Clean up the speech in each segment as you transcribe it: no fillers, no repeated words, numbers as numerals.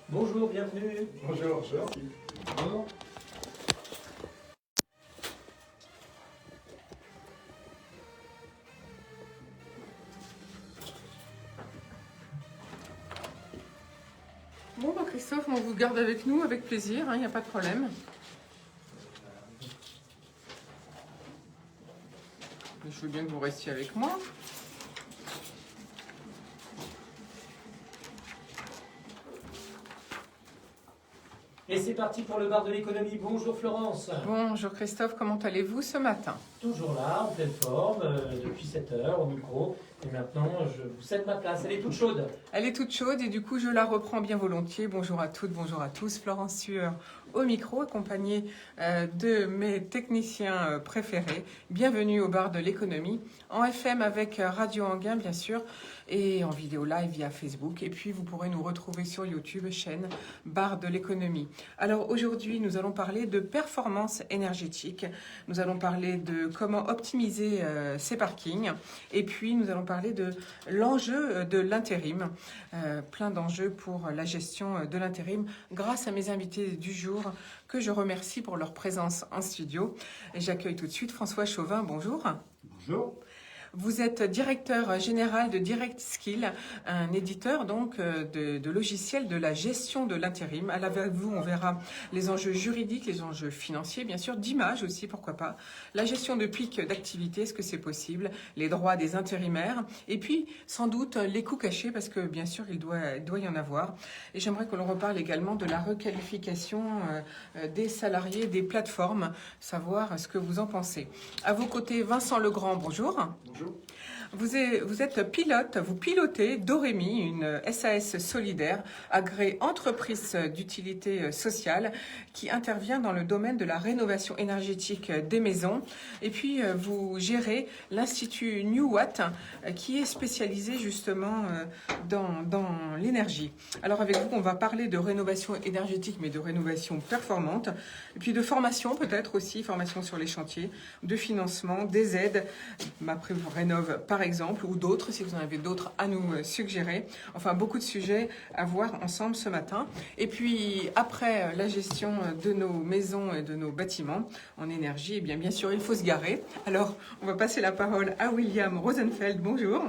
Bonjour, bienvenue. Bonjour, merci. Bonjour. Bon, bah Christophe, on vous garde avec nous, avec plaisir, il n'y a pas de problème. Je veux bien que vous restiez avec moi. Et c'est parti pour le bar de l'économie. Bonjour Florence. Bonjour Christophe, comment allez-vous ce matin? Toujours là, en pleine forme, depuis 7 heures au micro. Et maintenant, je vous cède ma place. Elle est toute chaude. Elle est toute chaude et du coup, je la reprends bien volontiers. Bonjour à toutes, bonjour à tous. Florence Sueur au micro, accompagnée de mes techniciens préférés. Bienvenue au bar de l'économie, en FM avec Radio Anguin, bien sûr, et en vidéo live via Facebook. Et puis, vous pourrez nous retrouver sur YouTube, chaîne Bar de l'économie. Alors, aujourd'hui, nous allons parler de performance énergétique. Nous allons parler de comment optimiser ses parkings. Et puis, nous allons parler de l'enjeu de l'intérim. Plein d'enjeux pour la gestion de l'intérim grâce à mes invités du jour que je remercie pour leur présence en studio. Et j'accueille tout de suite François Chauvin. Bonjour. Bonjour. Vous êtes directeur général de Direct Skill, un éditeur donc de logiciels de la gestion de l'intérim. Avec vous, on verra les enjeux juridiques, les enjeux financiers, bien sûr, d'image aussi, pourquoi pas. La gestion de pics d'activité, est-ce que c'est possible? Les droits des intérimaires. Et puis, sans doute, les coûts cachés, parce que bien sûr, il doit y en avoir. Et j'aimerais que l'on reparle également de la requalification des salariés des plateformes, savoir ce que vous en pensez. À vos côtés, Vincent Legrand, bonjour. Bonjour. Vous êtes pilote, vous pilotez Doremi, une SAS solidaire, agréée entreprise d'utilité sociale qui intervient dans le domaine de la rénovation énergétique des maisons. Et puis, vous gérez l'Institut New Watt qui est spécialisé justement dans l'énergie. Alors avec vous, on va parler de rénovation énergétique, mais de rénovation performante. Et puis de formation peut-être aussi, formation sur les chantiers, de financement, des aides, MaPrimeRénov' par exemple, ou d'autres, si vous en avez d'autres à nous suggérer. Enfin, beaucoup de sujets à voir ensemble ce matin. Et puis, après la gestion de nos maisons et de nos bâtiments en énergie, eh bien sûr, il faut se garer. Alors, on va passer la parole à William Rosenfeld. Bonjour.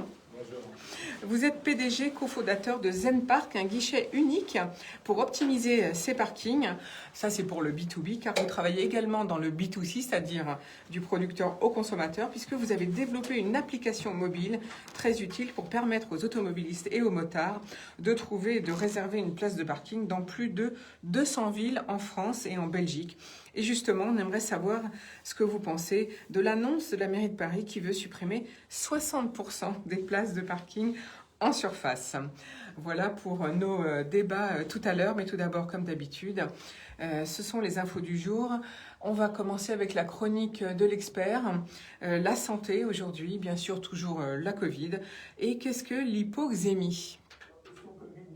Vous êtes PDG, cofondateur de Zen Park, un guichet unique pour optimiser ses parkings. Ça, c'est pour le B2B, car vous travaillez également dans le B2C, c'est-à-dire du producteur au consommateur, puisque vous avez développé une application mobile très utile pour permettre aux automobilistes et aux motards de trouver et de réserver une place de parking dans plus de 200 villes en France et en Belgique. Et justement, on aimerait savoir ce que vous pensez de l'annonce de la mairie de Paris qui veut supprimer 60% des places de parking en surface. Voilà pour nos débats tout à l'heure, mais tout d'abord, comme d'habitude, ce sont les infos du jour. On va commencer avec la chronique de l'expert, la santé aujourd'hui, bien sûr toujours la Covid. Et qu'est-ce que l'hypoxémie ?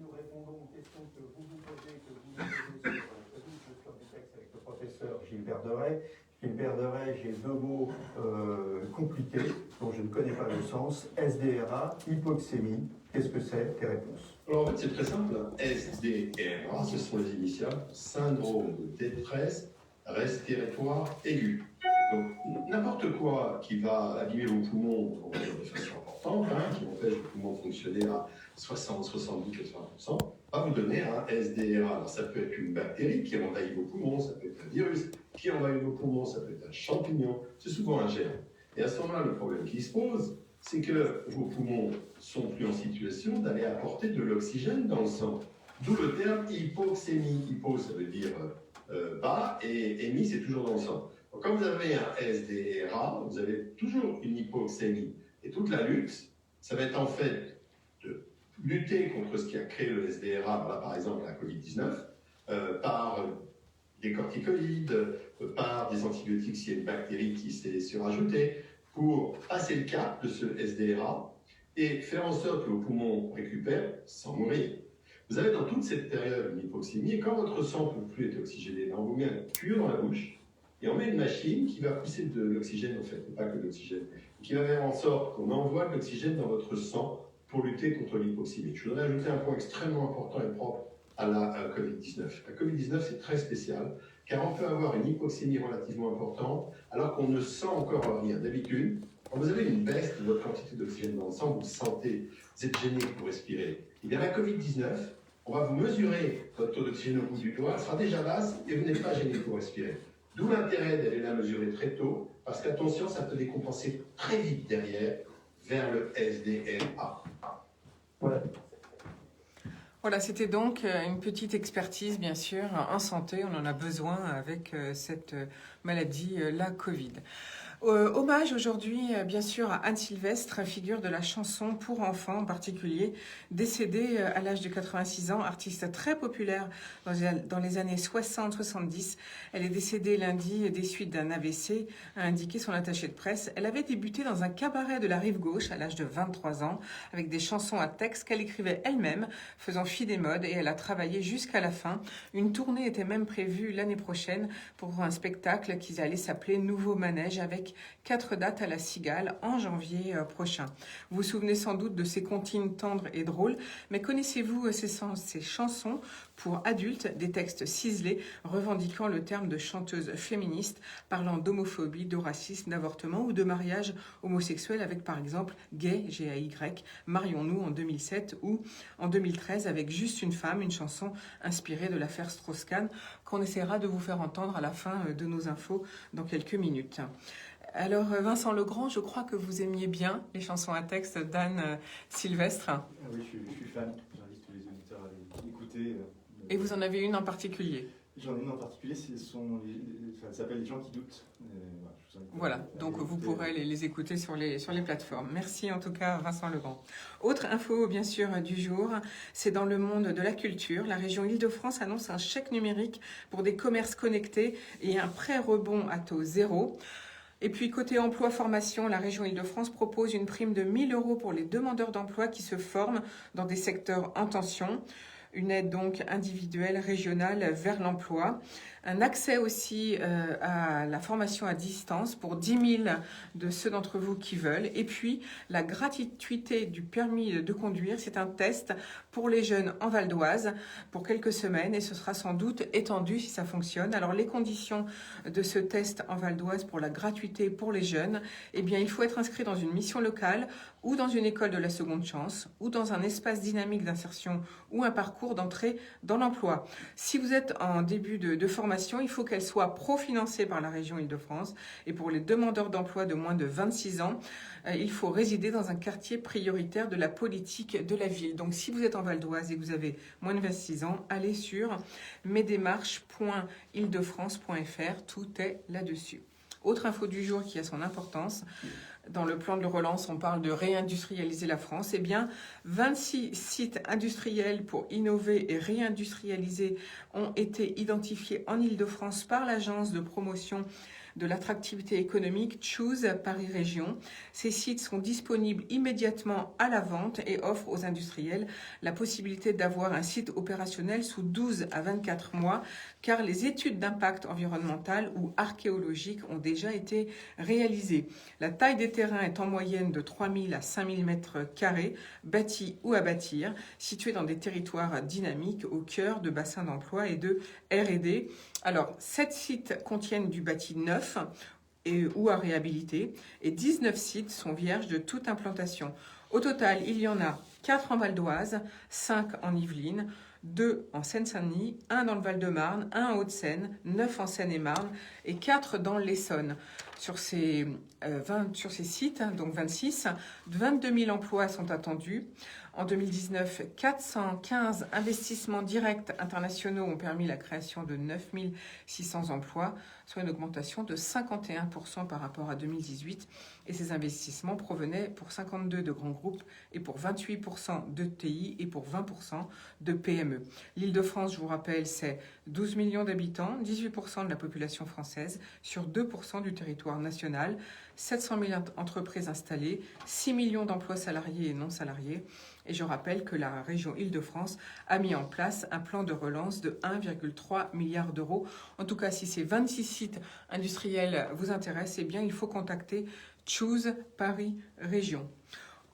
Nous répondons aux questions que vous vous posez, que vous posez sur le Covid. Je suis en texte avec le professeur Gilbert Deray. Gilbert Deray, j'ai deux mots compliqués dont je ne connais pas le sens. SDRA, hypoxémie. Qu'est-ce que c'est? Tes réponses? Alors en fait, c'est très simple. SDRA, ce sont les initiales syndrome de détresse respiratoire aiguë. Donc, n'importe quoi qui va abîmer vos poumons de façon importante, qui empêche vos poumons de fonctionner à 60, 70, 80%, va vous donner un SDRA. Alors, ça peut être une bactérie qui envahit vos poumons, ça peut être un virus qui envahit vos poumons, ça peut être un champignon, c'est souvent un germe. Et à ce moment-là, le problème qui se pose, c'est que vos poumons sont plus en situation d'aller apporter de l'oxygène dans le sang. D'où le terme hypoxémie. Hypo, ça veut dire bas, et émis, c'est toujours dans le sang. Donc, quand vous avez un SDRA, vous avez toujours une hypoxémie. Et toute la lutte, ça va être en fait de lutter contre ce qui a créé le SDRA, là, par exemple la Covid-19, par des corticoïdes, par des antibiotiques s'il y a une bactérie qui s'est surajoutée, pour passer le cap de ce SDRA et faire en sorte que vos poumons récupèrent sans mourir. Vous avez dans toute cette période une hypoxémie, et quand votre sang ne peut plus être oxygéné, on vous met un tuyau dans la bouche, et on met une machine qui va pousser de l'oxygène, en fait, et pas que de l'oxygène, qui va faire en sorte qu'on envoie de l'oxygène dans votre sang pour lutter contre l'hypoxémie. Je voudrais ajouter un point extrêmement important et propre à la Covid-19. La Covid-19, c'est très spécial, car on peut avoir une hypoxémie relativement importante, alors qu'on ne sent encore rien. D'habitude, quand vous avez une baisse de votre quantité d'oxygène dans le sang, vous sentez, vous êtes gêné pour respirer. Et bien la Covid-19, on va vous mesurer votre taux d'oxygène au bout du doigt, elle sera déjà basse et vous n'êtes pas gêné pour respirer. D'où l'intérêt d'aller la mesurer très tôt, parce qu'attention, ça peut décompenser très vite derrière vers le SDMA. Voilà. Voilà, c'était donc une petite expertise, bien sûr, en santé. On en a besoin avec cette maladie, la Covid. Hommage aujourd'hui, bien sûr, à Anne Sylvestre, figure de la chanson pour enfants en particulier, décédée à l'âge de 86 ans, artiste très populaire dans les années 60-70. Elle est décédée lundi des suites d'un AVC, a indiqué son attaché de presse. Elle avait débuté dans un cabaret de la Rive-Gauche à l'âge de 23 ans, avec des chansons à texte qu'elle écrivait elle-même, faisant fi des modes, et elle a travaillé jusqu'à la fin. Une tournée était même prévue l'année prochaine pour un spectacle qui allait s'appeler Nouveau Manège, avec 4 dates à la Cigale en janvier prochain. Vous vous souvenez sans doute de ces comptines tendres et drôles, mais connaissez-vous ces chansons pour adultes, des textes ciselés revendiquant le terme de chanteuse féministe, parlant d'homophobie, de racisme, d'avortement ou de mariage homosexuel avec par exemple Gay, G-A-Y, Marions-nous en 2007 ou en 2013 avec Juste une femme, une chanson inspirée de l'affaire Strauss-Kahn qu'on essaiera de vous faire entendre à la fin de nos infos dans quelques minutes. Alors Vincent Legrand, je crois que vous aimiez bien les chansons à texte d'Anne Sylvestre. Ah oui, je suis fan. J'invite tous les auditeurs à l'écouter. Et vous en avez une en particulier? J'en ai une en particulier, ça s'appelle Les gens qui doutent. Voilà, donc vous pourrez les écouter sur les plateformes. Merci en tout cas Vincent Legrand. Autre info bien sûr du jour, c'est dans le monde de la culture. La région Île-de-France annonce un chèque numérique pour des commerces connectés et un prêt rebond à taux zéro. Et puis côté emploi-formation, la région Île-de-France propose une prime de 1 000 € pour les demandeurs d'emploi qui se forment dans des secteurs en tension. Une aide donc individuelle, régionale vers l'emploi. Un accès aussi à la formation à distance pour 10 000 de ceux d'entre vous qui veulent. Et puis, la gratuité du permis de conduire, c'est un test pour les jeunes en Val d'Oise pour quelques semaines et ce sera sans doute étendu si ça fonctionne. Alors, les conditions de ce test en Val d'Oise pour la gratuité pour les jeunes, eh bien, il faut être inscrit dans une mission locale ou dans une école de la seconde chance ou dans un espace dynamique d'insertion ou un parcours d'entrée dans l'emploi. Si vous êtes en début de formation, il faut qu'elle soit profinancée par la région Île-de-France. Et pour les demandeurs d'emploi de moins de 26 ans, il faut résider dans un quartier prioritaire de la politique de la ville. Donc si vous êtes en Val d'Oise et que vous avez moins de 26 ans, allez sur mesdémarches.îledefrance.fr, tout est là-dessus. Autre info du jour qui a son importance, dans le plan de relance, on parle de réindustrialiser la France. Eh bien, 26 sites industriels pour innover et réindustrialiser ont été identifiés en Île-de-France par l'agence de promotion de l'attractivité économique Choose Paris Région. Ces sites sont disponibles immédiatement à la vente et offrent aux industriels la possibilité d'avoir un site opérationnel sous 12 à 24 mois, car les études d'impact environnemental ou archéologique ont déjà été réalisées. La taille des terrains est en moyenne de 3 000 à 5 000 mètres carrés, bâtis ou à bâtir, situés dans des territoires dynamiques au cœur de bassins d'emploi et de R&D. Alors, 7 sites contiennent du bâti neuf ou à réhabiliter et 19 sites sont vierges de toute implantation. Au total, il y en a 4 en Val d'Oise, 5 en Yvelines, 2 en Seine-Saint-Denis, 1 dans le Val-de-Marne, 1 en Haute-Seine, 9 en Seine-et-Marne et 4 dans l'Essonne. Sur ces sites, donc 26, 22 000 emplois sont attendus. En 2019, 415 investissements directs internationaux ont permis la création de 9 600 emplois, soit une augmentation de 51% par rapport à 2018. Et ces investissements provenaient pour 52 de grands groupes et pour 28% de TI et pour 20% de PME. L'Île-de-France, je vous rappelle, c'est 12 millions d'habitants, 18% de la population française sur 2% du territoire national, 700 000 entreprises installées, 6 millions d'emplois salariés et non salariés. Et je rappelle que la région Île-de-France a mis en place un plan de relance de 1,3 milliard d'euros. En tout cas, si ces 26 sites industriels vous intéressent, eh bien, il faut contacter Choose Paris Région.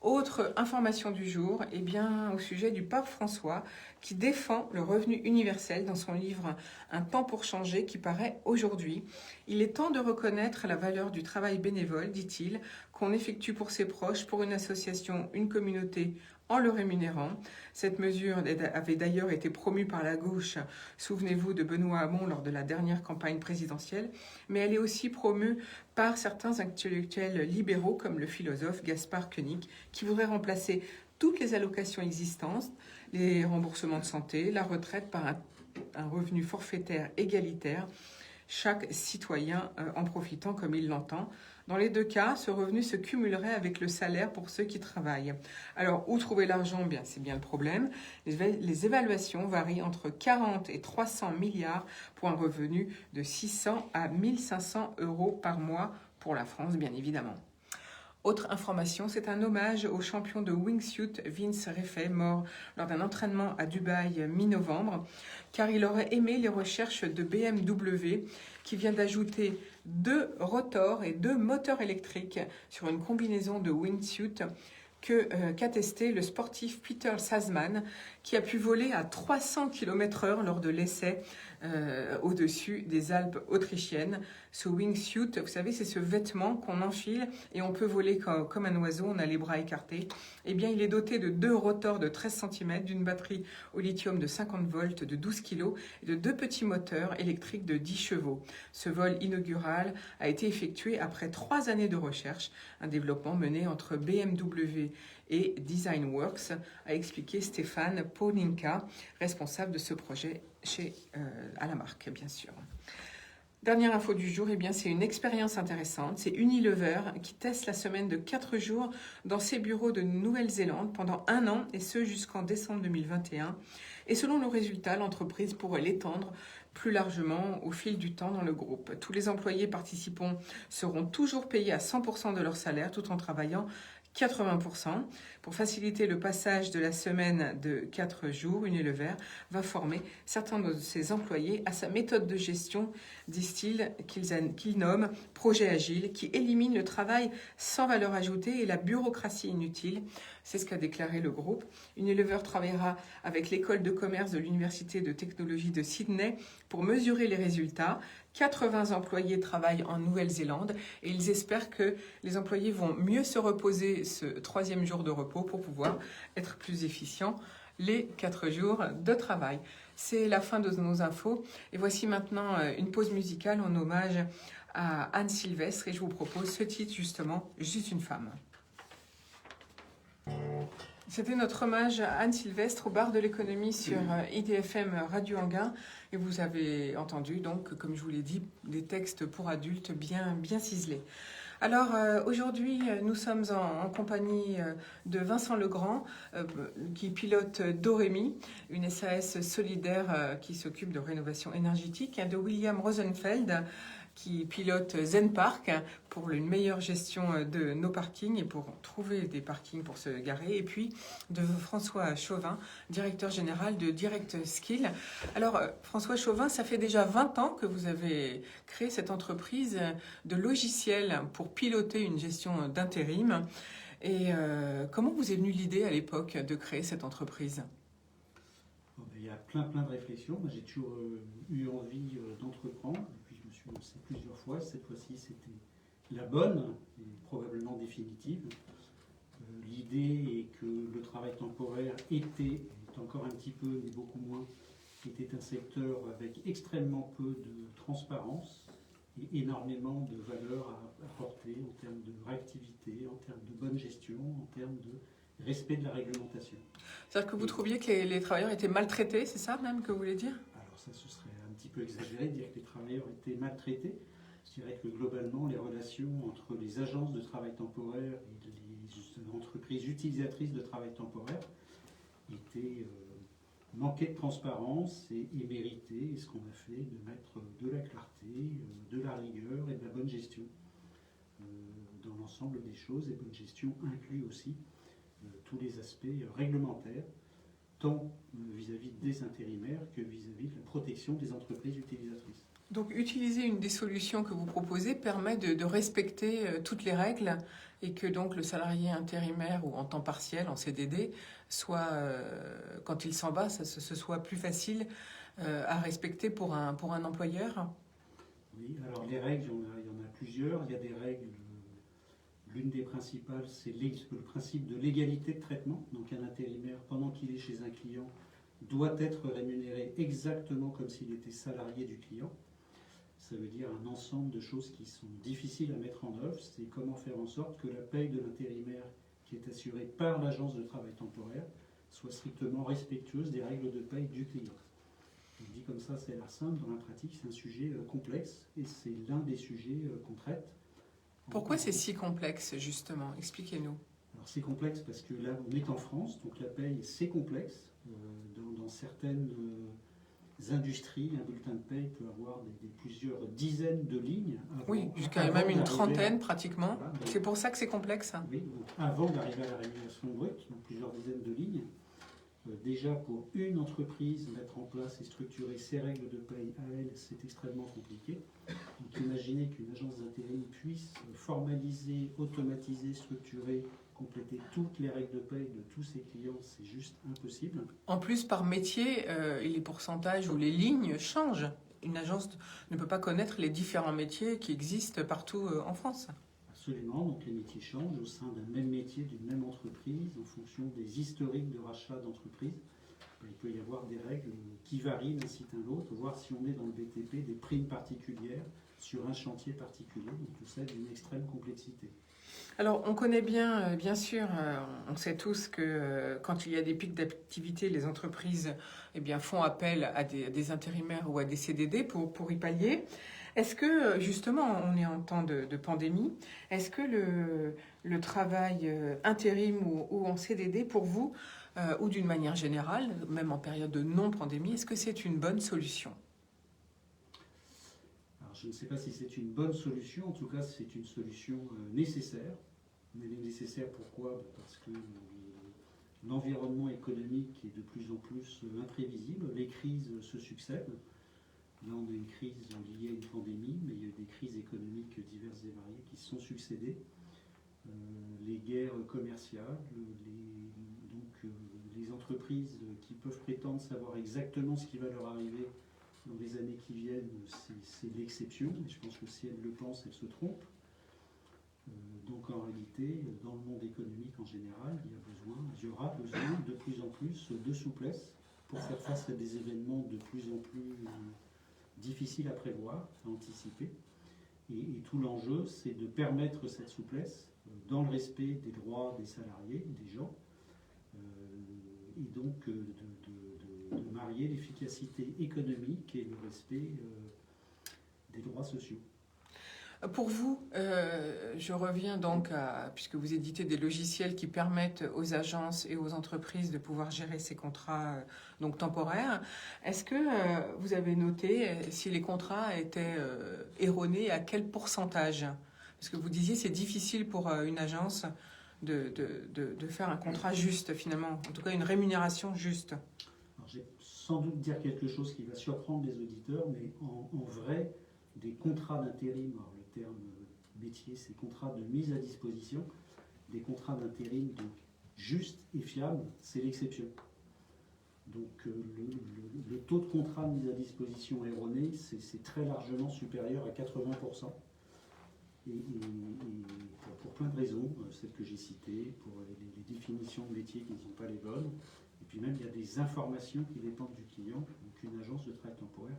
Autre information du jour, eh bien, au sujet du pape François qui défend le revenu universel dans son livre Un temps pour changer qui paraît aujourd'hui. Il est temps de reconnaître la valeur du travail bénévole, dit-il, qu'on effectue pour ses proches, pour une association, une communauté, en le rémunérant. Cette mesure avait d'ailleurs été promue par la gauche, souvenez-vous de Benoît Hamon lors de la dernière campagne présidentielle, mais elle est aussi promue par certains intellectuels libéraux comme le philosophe Gaspard Koenig, qui voudrait remplacer toutes les allocations existantes, les remboursements de santé, la retraite par un revenu forfaitaire égalitaire, chaque citoyen en profitant comme il l'entend. Dans les deux cas, ce revenu se cumulerait avec le salaire pour ceux qui travaillent. Alors, où trouver l'argent? Bien, c'est bien le problème. Les évaluations varient entre 40 et 300 milliards pour un revenu de 600 à 1500 euros par mois pour la France, bien évidemment. Autre information, c'est un hommage au champion de wingsuit Vince Reffet, mort lors d'un entraînement à Dubaï mi-novembre, car il aurait aimé les recherches de BMW qui vient d'ajouter 2 rotors et 2 moteurs électriques sur une combinaison de wingsuit qu'a testé le sportif Peter Sazman, qui a pu voler à 300 km/h lors de l'essai au-dessus des Alpes autrichiennes. Ce wingsuit, vous savez, c'est ce vêtement qu'on enfile et on peut voler comme un oiseau, on a les bras écartés. Eh bien, il est doté de 2 rotors de 13 cm, d'une batterie au lithium de 50 volts de 12 kg et de 2 petits moteurs électriques de 10 chevaux. Ce vol inaugural a été effectué après 3 années de recherche, un développement mené entre BMW et Designworks, a expliqué Stéphane Polinka, responsable de ce projet à la marque, bien sûr. Dernière info du jour, eh bien, c'est une expérience intéressante. C'est Unilever qui teste la semaine de 4 jours dans ses bureaux de Nouvelle-Zélande pendant 1 an, et ce jusqu'en décembre 2021. Et selon le résultat, l'entreprise pourrait l'étendre plus largement au fil du temps dans le groupe. Tous les employés participants seront toujours payés à 100% de leur salaire tout en travaillant 80%. Pour faciliter le passage de la semaine de 4 jours, Unilever va former certains de ses employés à sa méthode de gestion, disent-ils, qu'il nomme projet agile, qui élimine le travail sans valeur ajoutée et la bureaucratie inutile. C'est ce qu'a déclaré le groupe. Unilever travaillera avec l'école de commerce de l'Université de technologie de Sydney pour mesurer les résultats. 80 employés travaillent en Nouvelle-Zélande et ils espèrent que les employés vont mieux se reposer ce 3e jour de repos pour pouvoir être plus efficients les 4 jours de travail. C'est la fin de nos infos et voici maintenant une pause musicale en hommage à Anne Sylvestre et je vous propose ce titre justement, Juste une femme. C'était notre hommage à Anne Sylvestre au bar de l'économie sur IDFM Radio Anguin. Et vous avez entendu, donc, comme je vous l'ai dit, des textes pour adultes bien ciselés. Alors, aujourd'hui, nous sommes en compagnie de Vincent Legrand, qui pilote Doremi, une SAS solidaire qui s'occupe de rénovation énergétique, de William Rosenfeld, qui pilote Zen Park pour une meilleure gestion de nos parkings et pour trouver des parkings pour se garer. Et puis de François Chauvin, directeur général de Direct Skill. Alors François Chauvin, ça fait déjà 20 ans que vous avez créé cette entreprise de logiciels pour piloter une gestion d'intérim. Et comment vous est venue l'idée à l'époque de créer cette entreprise ? Il y a plein de réflexions. Moi, j'ai toujours eu envie d'entreprendre. Je me suis lancé plusieurs fois. Cette fois-ci, c'était la bonne et probablement définitive. L'idée est que le travail temporaire est encore un petit peu, mais beaucoup moins, était un secteur avec extrêmement peu de transparence et énormément de valeur à apporter en termes de réactivité, en termes de bonne gestion, en termes de respect de la réglementation. C'est-à-dire que vous trouviez que les travailleurs étaient maltraités, c'est ça même que vous voulez dire ? Alors ça, ce serait un petit peu exagéré de dire que les travailleurs étaient maltraités. Je dirais que globalement, les relations entre les agences de travail temporaire et les entreprises utilisatrices de travail temporaire étaient manquaient de transparence et méritaient ce qu'on a fait de mettre de la clarté, de la rigueur et de la bonne gestion dans l'ensemble des choses. Et bonne gestion inclut aussi tous les aspects réglementaires, tant vis-à-vis des intérimaires que vis-à-vis de la protection des entreprises utilisatrices. Donc utiliser une des solutions que vous proposez permet de respecter toutes les règles et que donc le salarié intérimaire ou en temps partiel, en CDD, soit, quand il s'en va, ce soit plus facile à respecter pour un employeur. Oui, alors les règles, il y en a plusieurs. Il y a des règles. L'une des principales, c'est le principe de l'égalité de traitement. Donc un intérimaire, pendant qu'il est chez un client, doit être rémunéré exactement comme s'il était salarié du client. Ça veut dire un ensemble de choses qui sont difficiles à mettre en œuvre. C'est comment faire en sorte que la paye de l'intérimaire qui est assurée par l'agence de travail temporaire soit strictement respectueuse des règles de paye du client. On dit comme ça, c'est l'air simple. Dans la pratique, c'est un sujet complexe et c'est l'un des sujets qu'on traite. Pourquoi c'est si complexe, justement? Expliquez-nous. Alors c'est complexe parce que là, on est en France, donc la paye, c'est complexe. Dans certaines industries, un bulletin de paye peut avoir plusieurs dizaines de lignes. Oui, jusqu'à même une trentaine pratiquement. Voilà, c'est pour ça que c'est complexe. Oui, donc avant d'arriver à la rémunération brute, donc plusieurs dizaines de lignes. Déjà, pour une entreprise, mettre en place et structurer ses règles de paye à elle, c'est extrêmement compliqué. Donc imaginez qu'une agence d'intérim puisse formaliser, automatiser, structurer, compléter toutes les règles de paye de tous ses clients, c'est juste impossible. En plus, par métier, les pourcentages ou les lignes changent. Une agence ne peut pas connaître les différents métiers qui existent partout en France. Absolument, donc les métiers changent au sein d'un même métier, d'une même entreprise, en fonction des historiques de rachat d'entreprise. Il peut y avoir des règles qui varient d'un site à l'autre, voire si on est dans le BTP, des primes particulières sur un chantier particulier. Donc tout ça est d'une extrême complexité. Alors, on connaît bien sûr, on sait tous que quand il y a des pics d'activité, les entreprises font appel à des intérimaires ou à des CDD pour y pallier. Est-ce que, justement, on est en temps de pandémie, est-ce que le travail intérim ou en CDD, pour vous, ou d'une manière générale, même en période de non-pandémie, est-ce que c'est une bonne solution ? Alors, je ne sais pas si c'est une bonne solution, en tout cas, c'est une solution nécessaire. Elle est nécessaire pourquoi ? Parce que l'environnement économique est de plus en plus imprévisible, les crises se succèdent. Là, on a une crise liée à une pandémie, mais il y a eu des crises économiques diverses et variées qui se sont succédées. Les guerres commerciales, les entreprises qui peuvent prétendre savoir exactement ce qui va leur arriver dans les années qui viennent, c'est l'exception. Et je pense que si elles le pensent, elles se trompent. Donc en réalité, dans le monde économique en général, il y aura besoin de plus en plus de souplesse pour faire face à des événements de plus en plus difficiles à prévoir, à anticiper. Et tout l'enjeu, c'est de permettre cette souplesse dans le respect des droits des salariés, des gens, et donc de marier l'efficacité économique et le respect des droits sociaux. Pour vous, je reviens donc puisque vous éditez des logiciels qui permettent aux agences et aux entreprises de pouvoir gérer ces contrats donc temporaires. Est-ce que vous avez noté si les contrats étaient erronés, à quel pourcentage ? Parce que vous disiez c'est difficile pour une agence de faire un contrat juste finalement, en tout cas une rémunération juste. Alors, je vais sans doute dire quelque chose qui va surprendre les auditeurs, mais en vrai, des contrats d'intérim, alors le terme métier, c'est contrat de mise à disposition, des contrats d'intérim donc justes et fiables, c'est l'exception. Donc le taux de contrat de mise à disposition erroné, c'est très largement supérieur à 80%. Et pour plein de raisons, celles que j'ai citées, pour les définitions de métiers qui ne sont pas les bonnes, et puis même il y a des informations qui dépendent du client, qu'une agence de travail temporaire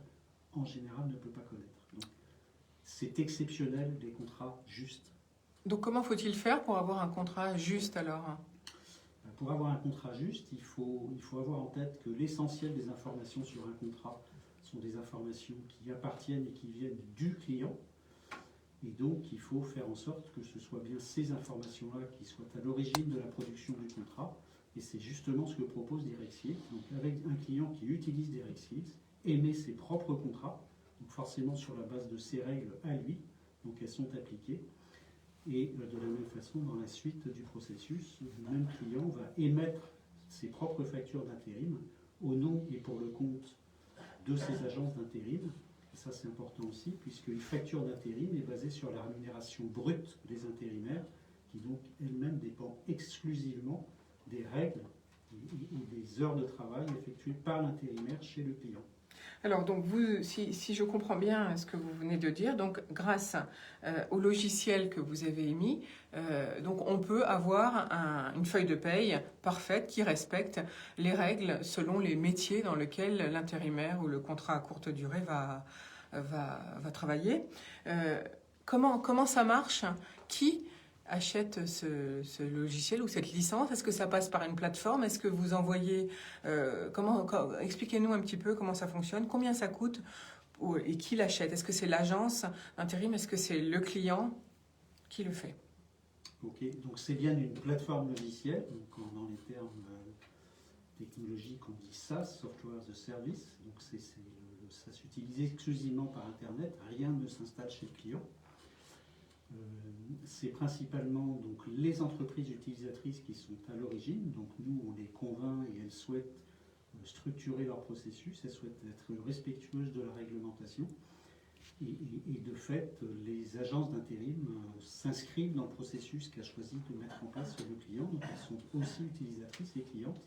en général ne peut pas connaître. Donc, c'est exceptionnel des contrats justes. Donc comment faut-il faire pour avoir un contrat juste alors ? Pour avoir un contrat juste, il faut avoir en tête que l'essentiel des informations sur un contrat sont des informations qui appartiennent et qui viennent du client. Et donc, il faut faire en sorte que ce soit bien ces informations-là qui soient à l'origine de la production du contrat. Et c'est justement ce que propose Direxis. Donc, avec un client qui utilise Direxis, émet ses propres contrats, donc forcément sur la base de ses règles à lui, donc elles sont appliquées. Et de la même façon, dans la suite du processus, le même client va émettre ses propres factures d'intérim au nom et pour le compte de ces agences d'intérim. Et ça, c'est important aussi, puisqu'une facture d'intérim est basée sur la rémunération brute des intérimaires, qui donc elle-même dépend exclusivement des règles et des heures de travail effectuées par l'intérimaire chez le client. Alors, donc, vous, si je comprends bien ce que vous venez de dire, donc, grâce au logiciel que vous avez émis, donc, on peut avoir une feuille de paye parfaite qui respecte les règles selon les métiers dans lesquels l'intérimaire ou le contrat à courte durée va travailler. Comment ça marche? Qui achète ce logiciel ou cette licence? Est-ce que ça passe par une plateforme? Est-ce que vous envoyez... expliquez-nous un petit peu comment ça fonctionne, combien ça coûte et qui l'achète? Est-ce que c'est l'agence d'intérim? Est-ce que c'est le client qui le fait? Ok, donc c'est bien une plateforme logicielle, donc dans les termes technologiques on dit SaaS, Software as a Service, donc ça s'utilise exclusivement par Internet, rien ne s'installe chez le client. C'est principalement donc, les entreprises utilisatrices qui sont à l'origine. Donc nous, on les convainc et elles souhaitent structurer leur processus, elles souhaitent être respectueuses de la réglementation. Et de fait, les agences d'intérim s'inscrivent dans le processus qu'a choisi de mettre en place le client. Donc elles sont aussi utilisatrices et clientes.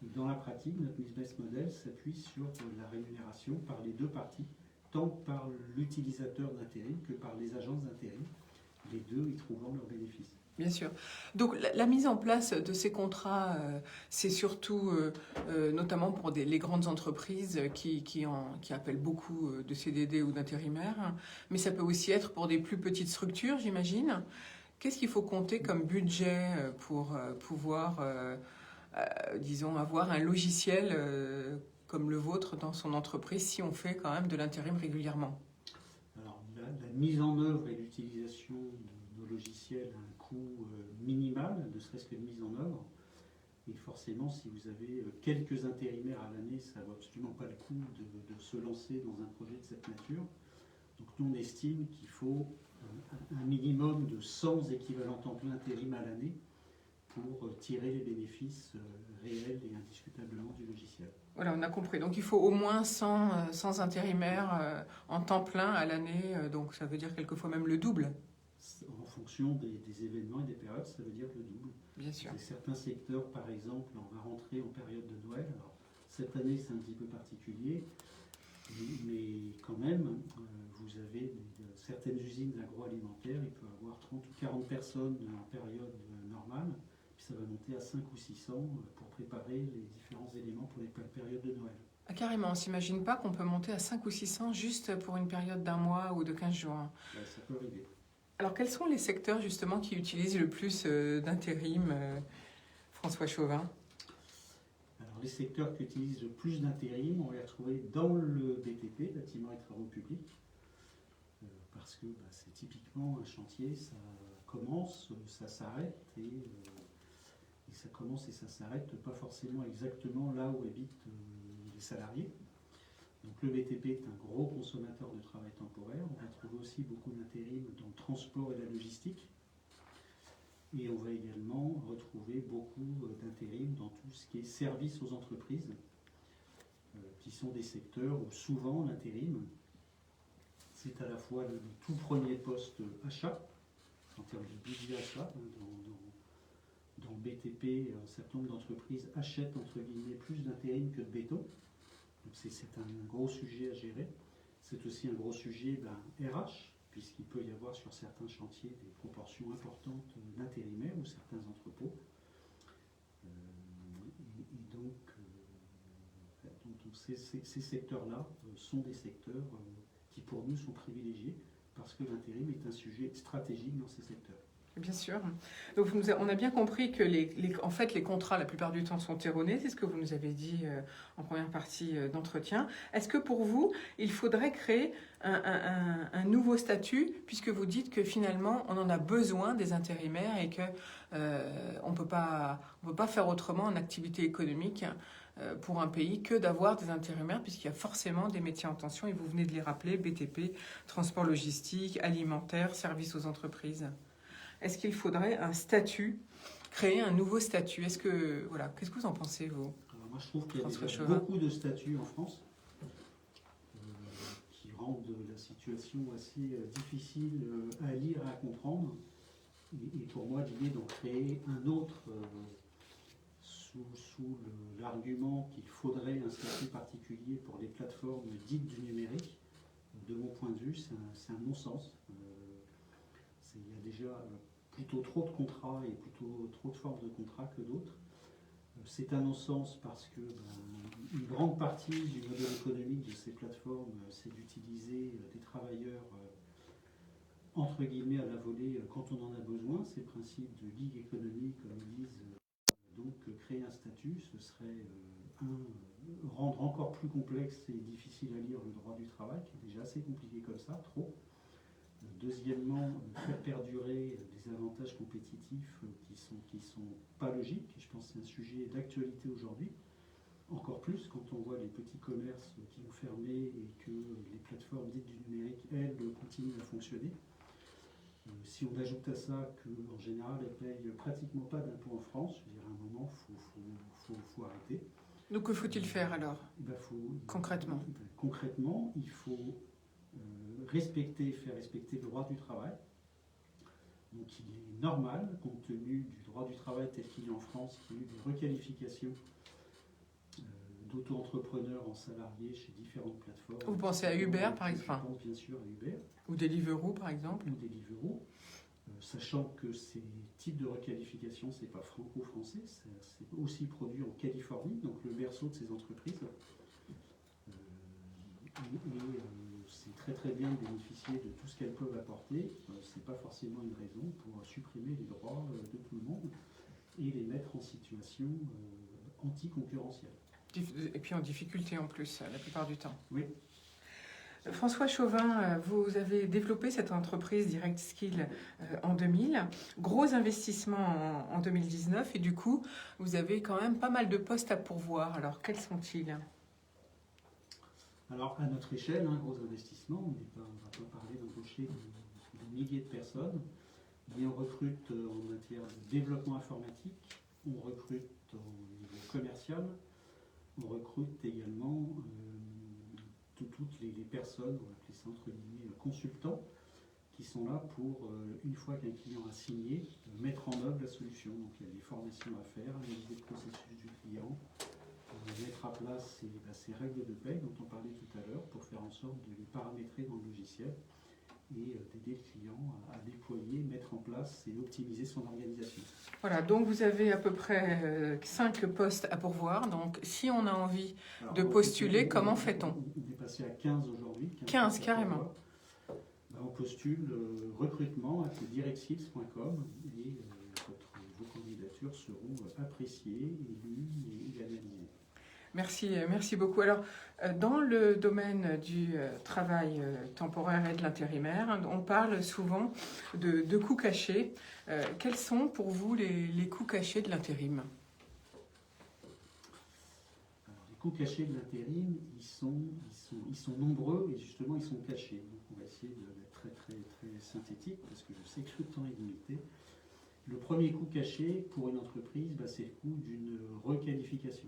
Et dans la pratique, notre business model s'appuie sur la rémunération par les deux parties, tant par l'utilisateur d'intérim que par les agences d'intérim. Les deux y trouvant leurs bénéfices. Bien sûr. Donc la mise en place de ces contrats, c'est surtout notamment pour les grandes entreprises qui appellent beaucoup de CDD ou d'intérimaires, mais ça peut aussi être pour des plus petites structures, j'imagine. Qu'est-ce qu'il faut compter comme budget pour pouvoir, disons, avoir un logiciel comme le vôtre dans son entreprise si on fait quand même de l'intérim régulièrement? Alors, la mise en œuvre et l'utilisation de nos logiciels a un coût minimal, ne serait-ce que de mise en œuvre. Et forcément, si vous avez quelques intérimaires à l'année, ça ne vaut absolument pas le coup de se lancer dans un projet de cette nature. Donc nous, on estime qu'il faut un minimum de 100 équivalents temps plein intérim à l'année pour tirer les bénéfices réels et indiscutablement du logiciel. Voilà, on a compris. Donc il faut au moins 100 intérimaires en temps plein à l'année, donc ça veut dire quelquefois même le double. En fonction des événements et des périodes, ça veut dire le double. Bien sûr. Certains secteurs, par exemple, on va rentrer en période de Noël. Alors, cette année, c'est un petit peu particulier, mais quand même, vous avez certaines usines agroalimentaires, il peut y avoir 30 ou 40 personnes en période normale, puis ça va monter à 5 ou 600 pour préparer les différents éléments pour les périodes de Noël. Ah, carrément, on ne s'imagine pas qu'on peut monter à 5 ou 600 juste pour une période d'un mois ou de 15 jours. Ça peut arriver. Alors, quels sont les secteurs justement qui utilisent le plus d'intérim, François Chauvin? Alors, les secteurs qui utilisent le plus d'intérim, on va les retrouver dans le BTP, bâtiment et travaux publics, parce que c'est typiquement un chantier, ça commence, ça s'arrête, et ça commence et ça s'arrête pas forcément exactement là où habitent les salariés. Donc le BTP est un gros consommateur de travail temporaire. On va trouver aussi beaucoup d'intérim dans le transport et la logistique. Et on va également retrouver beaucoup d'intérim dans tout ce qui est service aux entreprises, qui sont des secteurs où souvent l'intérim, c'est à la fois le tout premier poste achat, en termes de budget achat. Dans le BTP, un certain nombre d'entreprises achètent entre guillemets plus d'intérim que de béton. Donc c'est un gros sujet à gérer. C'est aussi un gros sujet RH, puisqu'il peut y avoir sur certains chantiers des proportions importantes d'intérimaires ou certains entrepôts. Et donc ces secteurs-là sont des secteurs qui pour nous sont privilégiés parce que l'intérim est un sujet stratégique dans ces secteurs. Bien sûr. Donc on a bien compris que en fait, les contrats, la plupart du temps, sont erronés. C'est ce que vous nous avez dit en première partie d'entretien. Est-ce que pour vous, il faudrait créer un nouveau statut, puisque vous dites que finalement, on en a besoin des intérimaires et que on peut pas faire autrement en activité économique pour un pays que d'avoir des intérimaires, puisqu'il y a forcément des métiers en tension, et vous venez de les rappeler, BTP, transport logistique, alimentaire, services aux entreprises. Est-ce qu'il faudrait un statut, créer un nouveau statut? Qu'est-ce que vous en pensez, vous? Alors moi, je trouve qu'il y a déjà beaucoup de statuts en France qui rendent la situation assez difficile à lire et à comprendre. Et pour moi, l'idée d'en créer un autre sous l'argument qu'il faudrait un statut particulier pour les plateformes dites du numérique, de mon point de vue, c'est un non-sens. Il y a déjà plutôt trop de contrats et plutôt trop de formes de contrats que d'autres. C'est un non-sens parce que une grande partie du modèle économique de ces plateformes, c'est d'utiliser des travailleurs entre guillemets à la volée quand on en a besoin. Ces principes de gig économie, comme ils disent. Donc créer un statut, ce serait rendre encore plus complexe et difficile à lire le droit du travail, qui est déjà assez compliqué comme ça, trop. Deuxièmement, faire perdurer des avantages compétitifs qui sont pas logiques. Et je pense que c'est un sujet d'actualité aujourd'hui. Encore plus quand on voit les petits commerces qui ont fermé et que les plateformes dites du numérique, elles, continuent à fonctionner. Si on ajoute à ça qu'en général, elles ne payent pratiquement pas d'impôts en France, je veux dire, à un moment, faut arrêter. Donc, que faut-il faire alors, concrètement? Concrètement, il faut faire respecter le droit du travail. Donc, il est normal, compte tenu du droit du travail tel qu'il est en France, qu'il y ait eu des requalifications d'auto-entrepreneurs en salariés chez différentes plateformes. Vous pensez à Uber, par exemple? Je pense bien sûr à Uber. Ou Deliveroo, par exemple? Ou Deliveroo. Sachant que ces types de requalification, ce n'est pas franco-français, c'est aussi produit en Californie, donc le berceau de ces entreprises. C'est très très bien de bénéficier de tout ce qu'elles peuvent apporter. Ce n'est pas forcément une raison pour supprimer les droits de tout le monde et les mettre en situation anticoncurrentielle. Et puis en difficulté en plus, la plupart du temps. Oui. François Chauvin, vous avez développé cette entreprise Direct Skill en 2000. Gros investissement en 2019 et du coup, vous avez quand même pas mal de postes à pourvoir. Alors, quels sont-ils? Alors, à notre échelle, un gros investissement. On ne va pas parler d'embaucher des milliers de personnes, mais on recrute en matière de développement informatique, on recrute au niveau commercial, on recrute également toutes les personnes, on va appeler ça entre guillemets consultants, qui sont là pour, une fois qu'un client a signé, mettre en œuvre la solution. Donc il y a des formations à faire, analyser le processus du client, mettre à place ces règles de paie dont on parlait tout à l'heure, pour faire en sorte de les paramétrer dans le logiciel et d'aider le client à déployer, mettre en place et optimiser son organisation. Voilà, donc vous avez à peu près 5 postes à pourvoir. Donc si on a envie de postuler, comment fait-on? On est passé à 15 aujourd'hui. 15 carrément. On postule recrutement à directskills.com et vos candidatures seront appréciées, élues et analysées. Merci beaucoup. Alors, dans le domaine du travail temporaire et de l'intérimaire, on parle souvent de coûts cachés. Quels sont pour vous les coûts cachés de l'intérim? Alors, les coûts cachés de l'intérim, ils sont nombreux et justement ils sont cachés. Donc, on va essayer d'être très, très, très synthétique parce que je sais que le temps est limité. Le premier coût caché pour une entreprise, c'est le coût d'une requalification.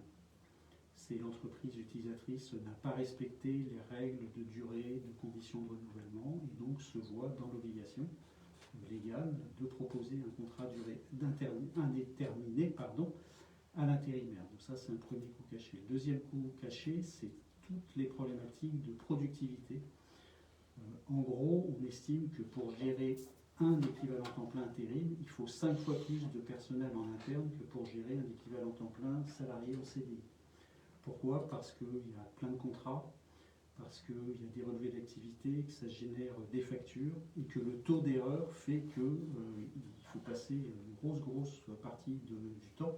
C'est l'entreprise utilisatrice n'a pas respecté les règles de durée, de conditions de renouvellement et donc se voit dans l'obligation légale de proposer un contrat indéterminé à l'intérimaire. Donc ça, c'est un premier coût caché. Le deuxième coût caché, c'est toutes les problématiques de productivité. En gros, on estime que pour gérer un équivalent temps plein intérim, il faut 5 fois plus de personnel en interne que pour gérer un équivalent temps plein salarié en CDI. Pourquoi? Parce qu'il y a plein de contrats, parce qu'il y a des relevés d'activité, que ça génère des factures et que le taux d'erreur fait qu'il faut passer une grosse partie du temps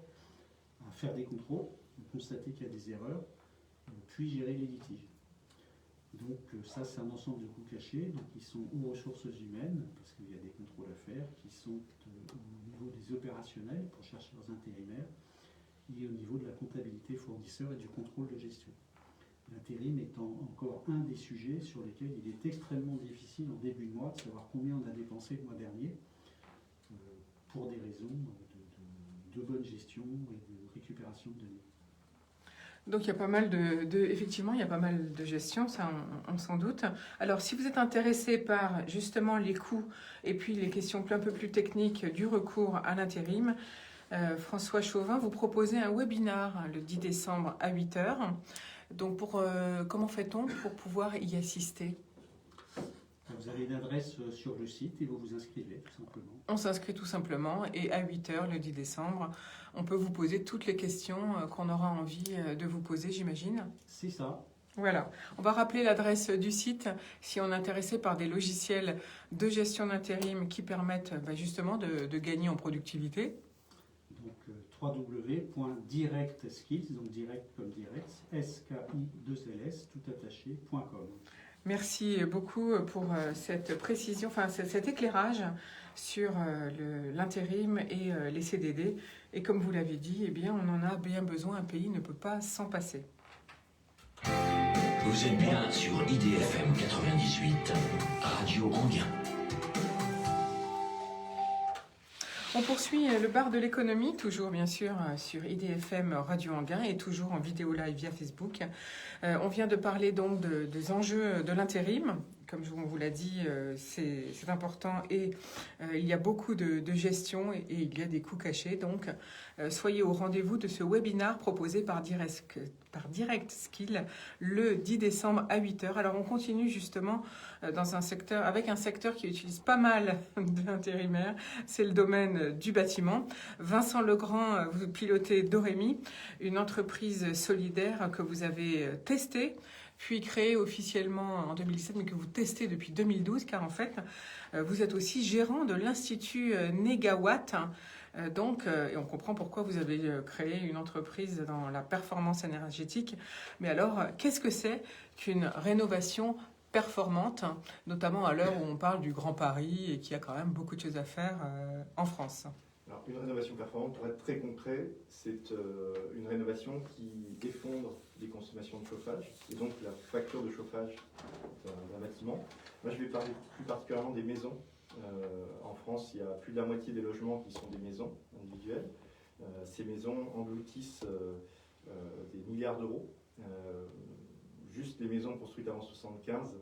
à faire des contrôles, constater qu'il y a des erreurs, puis gérer les litiges. Donc ça, c'est un ensemble de coûts cachés, donc ils sont aux ressources humaines, parce qu'il y a des contrôles à faire, qui sont au niveau des opérationnels pour chercher leurs intérimaires, et au niveau de la comptabilité fournisseur et du contrôle de gestion. L'intérim étant encore un des sujets sur lesquels il est extrêmement difficile en début de mois de savoir combien on a dépensé le mois dernier pour des raisons de bonne gestion et de récupération de données. Donc il y a pas mal effectivement, il y a pas mal de gestion, ça on s'en doute. Alors si vous êtes intéressé par justement les coûts et puis les questions un peu plus techniques du recours à l'intérim, François Chauvin vous proposez un webinar le 10 décembre à 8h. Donc comment fait-on pour pouvoir y assister ? Vous avez une adresse sur le site et vous vous inscrivez tout simplement. On s'inscrit tout simplement et à 8h le 10 décembre, on peut vous poser toutes les questions qu'on aura envie de vous poser, j'imagine. C'est ça. Voilà. On va rappeler l'adresse du site si on est intéressé par des logiciels de gestion d'intérim qui permettent justement de gagner en productivité. Donc www.directskills, donc direct comme direct, SKI2LS, tout attaché.com. Merci beaucoup pour cette précision, cet éclairage sur l'intérim et les CDD. Et comme vous l'avez dit, eh bien, on en a bien besoin, un pays ne peut pas s'en passer. Vous êtes bien sur IDFM 98, Radio Anguin. On poursuit le bar de l'économie, toujours bien sûr sur IDFM Radio Anguin et toujours en vidéo live via Facebook. On vient de parler donc des enjeux de l'intérim. Comme on vous l'a dit, c'est important et il y a beaucoup de gestion et il y a des coûts cachés. Donc, soyez au rendez-vous de ce webinaire proposé par Direct Skill le 10 décembre à 8h. Alors, on continue justement avec un secteur qui utilise pas mal d'intérimaires. C'est le domaine du bâtiment. Vincent Legrand, vous pilotez Doremi, une entreprise solidaire que vous avez testée, puis créé officiellement en 2017, mais que vous testez depuis 2012, car en fait, vous êtes aussi gérant de l'Institut Négawatt. Et on comprend pourquoi vous avez créé une entreprise dans la performance énergétique. Mais alors, qu'est-ce que c'est qu'une rénovation performante, notamment à l'heure où on parle du Grand Paris et qu'il y a quand même beaucoup de choses à faire en France ? Alors, une rénovation performante, pour être très concret, c'est une rénovation qui effondre les consommations de chauffage et donc la facture de chauffage d'un bâtiment. Moi, je vais parler plus particulièrement des maisons. En France, il y a plus de la moitié des logements qui sont des maisons individuelles. Ces maisons engloutissent des milliards d'euros. Juste les maisons construites avant 1975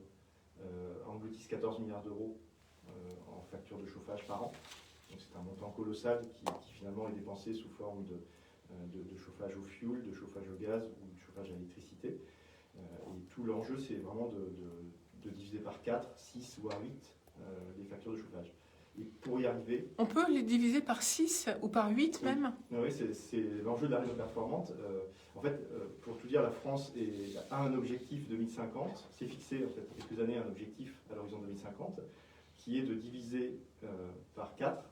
engloutissent 14 milliards d'euros en facture de chauffage par an. Donc c'est un montant colossal qui finalement est dépensé sous forme de chauffage au fioul, de chauffage au gaz ou de chauffage à l'électricité. Et tout l'enjeu, c'est vraiment de diviser par 4, 6 ou à 8 les factures de chauffage. Et pour y arriver... On peut les diviser par 6 ou par 8 même ? Oui, c'est l'enjeu de la rénovation performante. En fait, pour tout dire, la France a un objectif 2050, s'est fixé en fait, il y a quelques années un objectif à l'horizon 2050, qui est de diviser par 4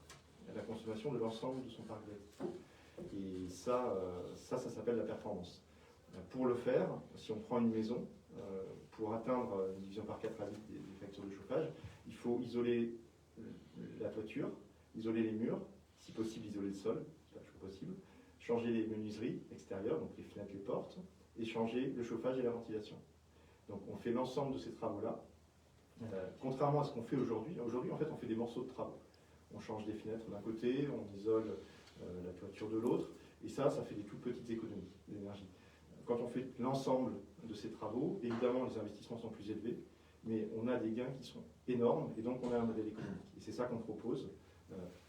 la consommation de l'ensemble de son parc bâti. Et ça s'appelle la performance. Pour le faire, si on prend une maison, pour atteindre une division par 4 à 8 des factures de chauffage, il faut isoler la toiture, isoler les murs, si possible isoler le sol, c'est pas toujours possible, changer les menuiseries extérieures, donc les fenêtres, les portes, et changer le chauffage et la ventilation. Donc on fait l'ensemble de ces travaux-là. Contrairement à ce qu'on fait aujourd'hui, en fait on fait des morceaux de travaux. On change des fenêtres d'un côté, on isole la toiture de l'autre, et ça fait des toutes petites économies d'énergie. Quand on fait l'ensemble de ces travaux, évidemment les investissements sont plus élevés, mais on a des gains qui sont énormes, et donc on a un modèle économique. Et c'est ça qu'on propose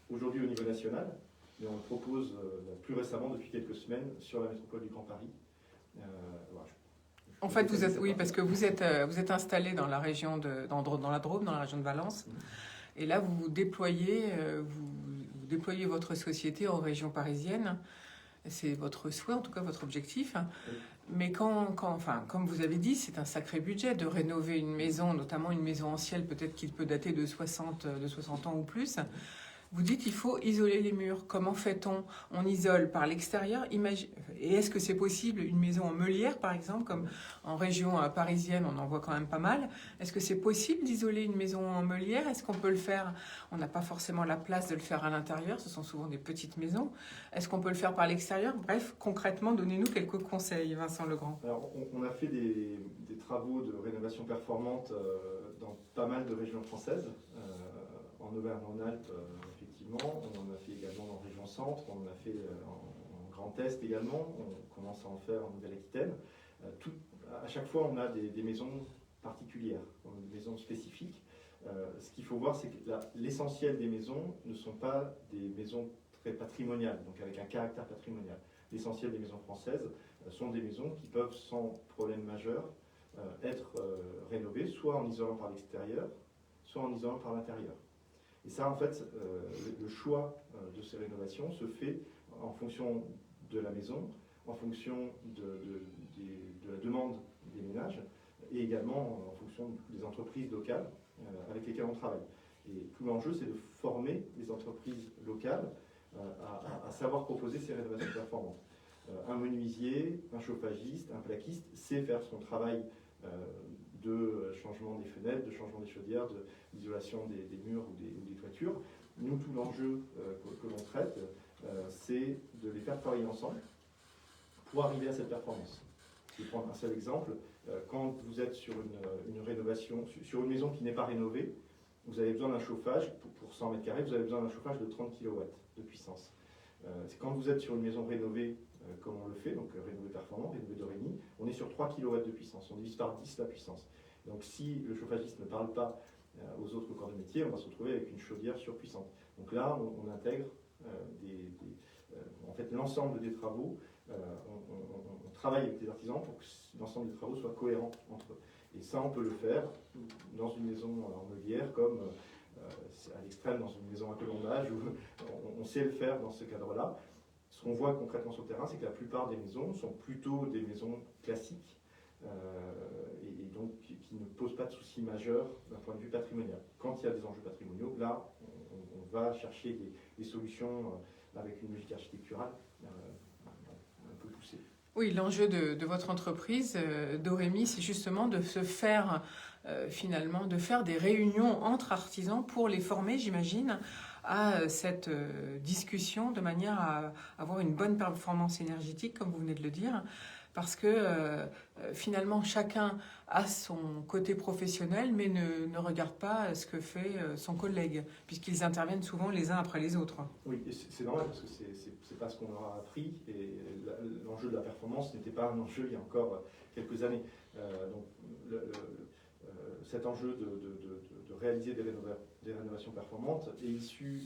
aujourd'hui au niveau national, mais on le propose plus récemment, depuis quelques semaines, sur la métropole du Grand Paris. Voilà. En fait, parce que vous êtes installé dans la région dans la Drôme, dans la région de Valence. Et là, vous déployez votre société en région parisienne. C'est votre souhait, en tout cas votre objectif. Oui. Mais comme vous avez dit, c'est un sacré budget de rénover une maison, notamment une maison ancienne, peut-être qui peut dater de 60 ans ou plus. Vous dites qu'il faut isoler les murs. Comment fait-on ? On isole par l'extérieur. Et est-ce que c'est possible une maison en meulière, par exemple, comme en région parisienne, on en voit quand même pas mal. Est-ce que c'est possible d'isoler une maison en meulière ? Est-ce qu'on peut le faire ? On n'a pas forcément la place de le faire à l'intérieur. Ce sont souvent des petites maisons. Est-ce qu'on peut le faire par l'extérieur ? Bref, concrètement, donnez-nous quelques conseils, Vincent Legrand. Alors, on a fait des travaux de rénovation performante dans pas mal de régions françaises. En Auvergne-en-Alpes, effectivement. On en a fait également en région centre. On en a fait en Grand Est également, on commence à en faire en Nouvelle-Aquitaine. À chaque fois, on a des maisons particulières, des maisons spécifiques. Ce qu'il faut voir, c'est que l'essentiel des maisons ne sont pas des maisons très patrimoniales, donc avec un caractère patrimonial. L'essentiel des maisons françaises sont des maisons qui peuvent, sans problème majeur, être rénovées, soit en isolant par l'extérieur, soit en isolant par l'intérieur. Et ça, en fait, le choix de ces rénovations se fait en fonction de la maison, en fonction de la demande des ménages, et également en fonction des entreprises locales avec lesquelles on travaille. Et tout l'enjeu, c'est de former les entreprises locales à savoir proposer ces rénovations performantes. Un menuisier, un chauffagiste, un plaquiste sait faire son travail de changement des fenêtres, de changement des chaudières, d'isolation des murs ou des toitures. Nous, tout l'enjeu que l'on traite, c'est de les faire travailler ensemble pour arriver à cette performance. Je vais prendre un seul exemple. Quand vous êtes sur une rénovation, sur une maison qui n'est pas rénovée, vous avez besoin d'un chauffage, pour 100 mètres carrés, vous avez besoin d'un chauffage de 30 kW de puissance. Quand vous êtes sur une maison rénovée, comme on le fait, donc rénové performant, rénové d'Orémy, on est sur 3 kW de puissance, on divise par 10 la puissance. Donc si le chauffagiste ne parle pas aux autres corps de métier, on va se retrouver avec une chaudière surpuissante. Donc là, on intègre en fait, l'ensemble des travaux, on travaille avec les artisans pour que l'ensemble des travaux soit cohérent entre eux. Et ça, on peut le faire dans une maison en meulière, comme à l'extrême dans une maison à colombage, où on sait le faire dans ce cadre-là. Ce qu'on voit concrètement sur le terrain, c'est que la plupart des maisons sont plutôt des maisons classiques, et donc qui ne posent pas de soucis majeurs d'un point de vue patrimonial. Quand il y a des enjeux patrimoniaux, là, on va chercher des solutions avec une logique architecturale un peu poussée. Oui, l'enjeu de votre entreprise, d'Orémy, c'est justement de se faire, finalement, de faire des réunions entre artisans pour les former, j'imagine, à cette discussion de manière à avoir une bonne performance énergétique, comme vous venez de le dire, parce que finalement, chacun a son côté professionnel, mais ne regarde pas ce que fait son collègue, puisqu'ils interviennent souvent les uns après les autres. Oui, et c'est normal, parce que c'est pas ce qu'on leur a appris, et l'enjeu de la performance n'était pas un enjeu il y a encore quelques années. Donc, cet enjeu de réaliser des rénovations performantes est issu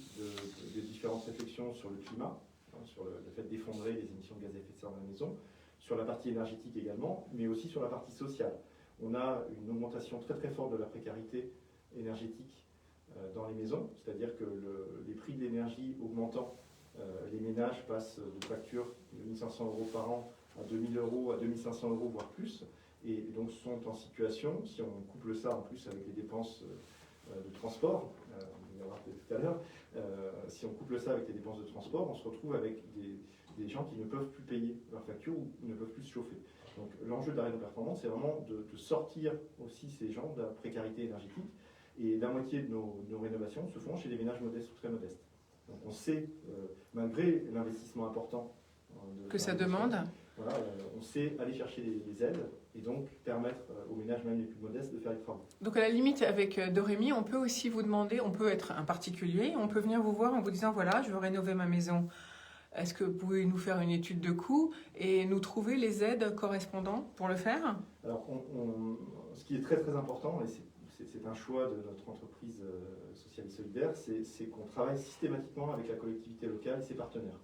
des différentes réflexions sur le climat, sur le fait d'effondrer les émissions de gaz à effet de serre dans la maison, sur la partie énergétique également, mais aussi sur la partie sociale. On a une augmentation très très forte de la précarité énergétique dans les maisons, c'est-à-dire que les prix de l'énergie augmentant, les ménages passent de factures de 1 500 € par an à 2 000 €, à 2 500 €, voire plus, et donc sont en situation, si on couple ça en plus avec les dépenses de transport, on y reviendra peut-être tout à l'heure, si on couple ça avec les dépenses de transport, on se retrouve avec des gens qui ne peuvent plus payer leurs factures ou ne peuvent plus se chauffer. Donc l'enjeu de la réno-performance, c'est vraiment de sortir aussi ces gens de la précarité énergétique, et la moitié de nos rénovations se font chez des ménages modestes ou très modestes. Donc on sait, malgré l'investissement important que ça demande, voilà, on sait aller chercher les aides et donc permettre aux ménages même les plus modestes de faire les travaux. donc à la limite, avec d'Orémy, on peut aussi vous demander, on peut être un particulier, on peut venir vous voir en vous disant, voilà, je veux rénover ma maison. Est-ce que vous pouvez nous faire une étude de coût et nous trouver les aides correspondantes pour le faire? Alors, ce qui est très très important, et c'est un choix de notre entreprise sociale et solidaire, c'est qu'on travaille systématiquement avec la collectivité locale et ses partenaires.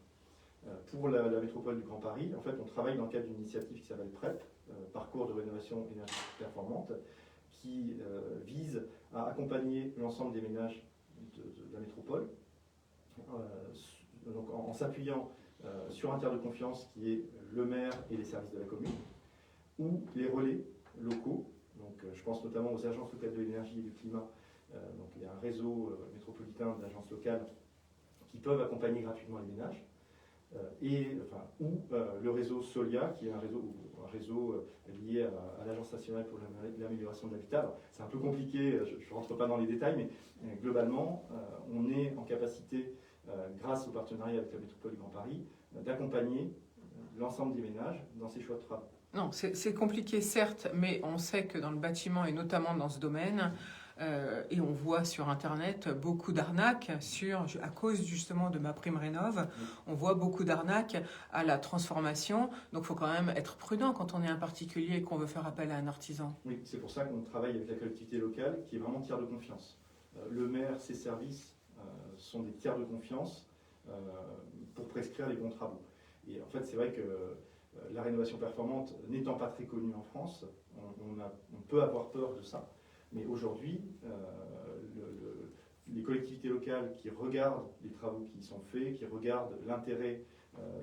Pour la métropole du Grand Paris, en fait, on travaille dans le cadre d'une initiative qui s'appelle PREP, Parcours de rénovation énergétique performante, qui vise à accompagner l'ensemble des ménages de la métropole, donc en s'appuyant sur un tiers de confiance qui est le maire et les services de la commune, ou les relais locaux. Donc, je pense notamment aux agences locales de l'énergie et du climat. Donc, il y a un réseau métropolitain d'agences locales qui peuvent accompagner gratuitement les ménages. Ou le réseau SOLIA, qui est un réseau lié à l'Agence nationale pour l'amélioration de l'habitat. C'est un peu compliqué, je ne rentre pas dans les détails, mais globalement, on est en capacité, grâce au partenariat avec la métropole du Grand Paris, d'accompagner l'ensemble des ménages dans ces choix de travail. Non, c'est compliqué certes, mais on sait que dans le bâtiment et notamment dans ce domaine, Et on voit sur Internet beaucoup d'arnaques à cause justement de MaPrimeRénov'. On voit beaucoup d'arnaques à la transformation. Donc il faut quand même être prudent quand on est un particulier et qu'on veut faire appel à un artisan. Oui, c'est pour ça qu'on travaille avec la collectivité locale qui est vraiment tiers de confiance. Le maire, ses services sont des tiers de confiance pour prescrire les bons travaux. Et en fait, c'est vrai que la rénovation performante n'étant pas très connue en France, on peut avoir peur de ça. Mais aujourd'hui, les collectivités locales qui regardent les travaux qui sont faits, qui regardent l'intérêt,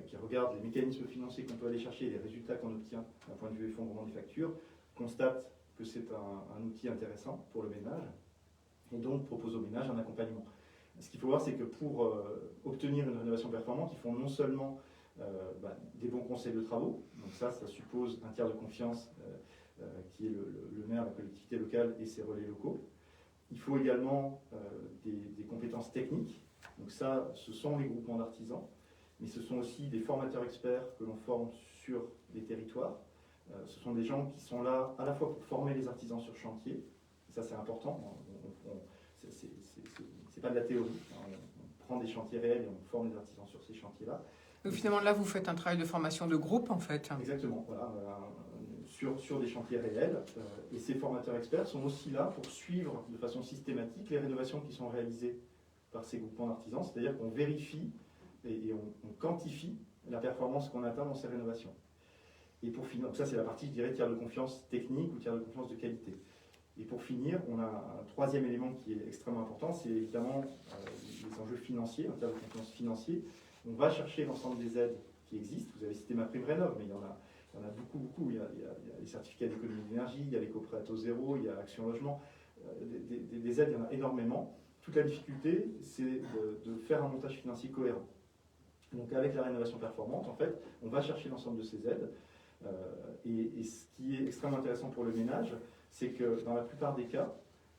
qui regardent les mécanismes financiers qu'on peut aller chercher et les résultats qu'on obtient d'un point de vue effondrement des factures, constatent que c'est un outil intéressant pour le ménage et donc proposent au ménage un accompagnement. Ce qu'il faut voir, c'est que pour obtenir une rénovation performante, ils font non seulement des bons conseils de travaux, donc ça suppose un tiers de confiance qui est le maire, la collectivité locale et ses relais locaux. Il faut également des compétences techniques, donc ça, ce sont les groupements d'artisans, mais ce sont aussi des formateurs experts que l'on forme sur les territoires. Ce sont des gens qui sont là à la fois pour former les artisans sur chantier, et ça c'est important, c'est pas de la théorie, on prend des chantiers réels et on forme les artisans sur ces chantiers-là. Donc finalement là vous faites un travail de formation de groupe en fait. Exactement, voilà, sur des chantiers réels, et ces formateurs experts sont aussi là pour suivre de façon systématique les rénovations qui sont réalisées par ces groupements d'artisans, c'est-à-dire qu'on vérifie et on quantifie la performance qu'on atteint dans ces rénovations. Et pour finir, donc ça c'est la partie, je dirais, tiers de confiance technique ou tiers de confiance de qualité. Et pour finir, on a un troisième élément qui est extrêmement important, c'est évidemment les enjeux financiers, en termes de confiance financier. On va chercher l'ensemble des aides qui existent. Vous avez cité MaPrimeRénov', mais il y en a beaucoup. Il y a les certificats d'économie d'énergie, il y a l'éco-prêt à taux zéro, il y a Action Logement. Des aides, il y en a énormément. Toute la difficulté, c'est de faire un montage financier cohérent. Donc avec la rénovation performante, en fait, on va chercher l'ensemble de ces aides. Et ce qui est extrêmement intéressant pour le ménage, c'est que dans la plupart des cas,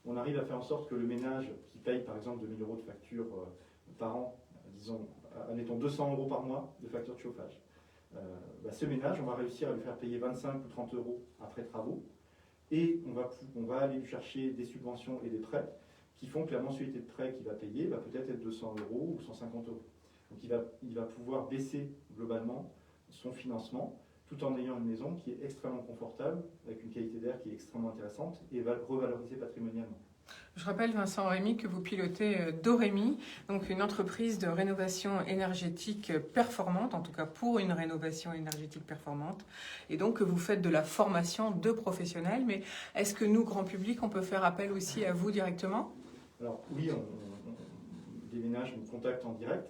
on arrive à faire en sorte que le ménage qui paye par exemple 2 000 € de facture par an, disons, admettons 200 € par mois de facture de chauffage, ce ménage, on va réussir à lui faire payer 25 ou 30 € après travaux, et on va aller lui chercher des subventions et des prêts qui font que la mensualité de prêt qu'il va payer va peut-être être 200 € ou 150 €. Donc il va pouvoir baisser globalement son financement, tout en ayant une maison qui est extrêmement confortable, avec une qualité d'air qui est extrêmement intéressante et va revaloriser patrimonialement. Je rappelle, Vincent Rémy, que vous pilotez Dorémy, donc une entreprise de rénovation énergétique performante, en tout cas pour une rénovation énergétique performante, et donc que vous faites de la formation de professionnels. Mais est-ce que nous, grand public, on peut faire appel aussi à vous directement ? Alors oui, des ménages nous contactent en direct.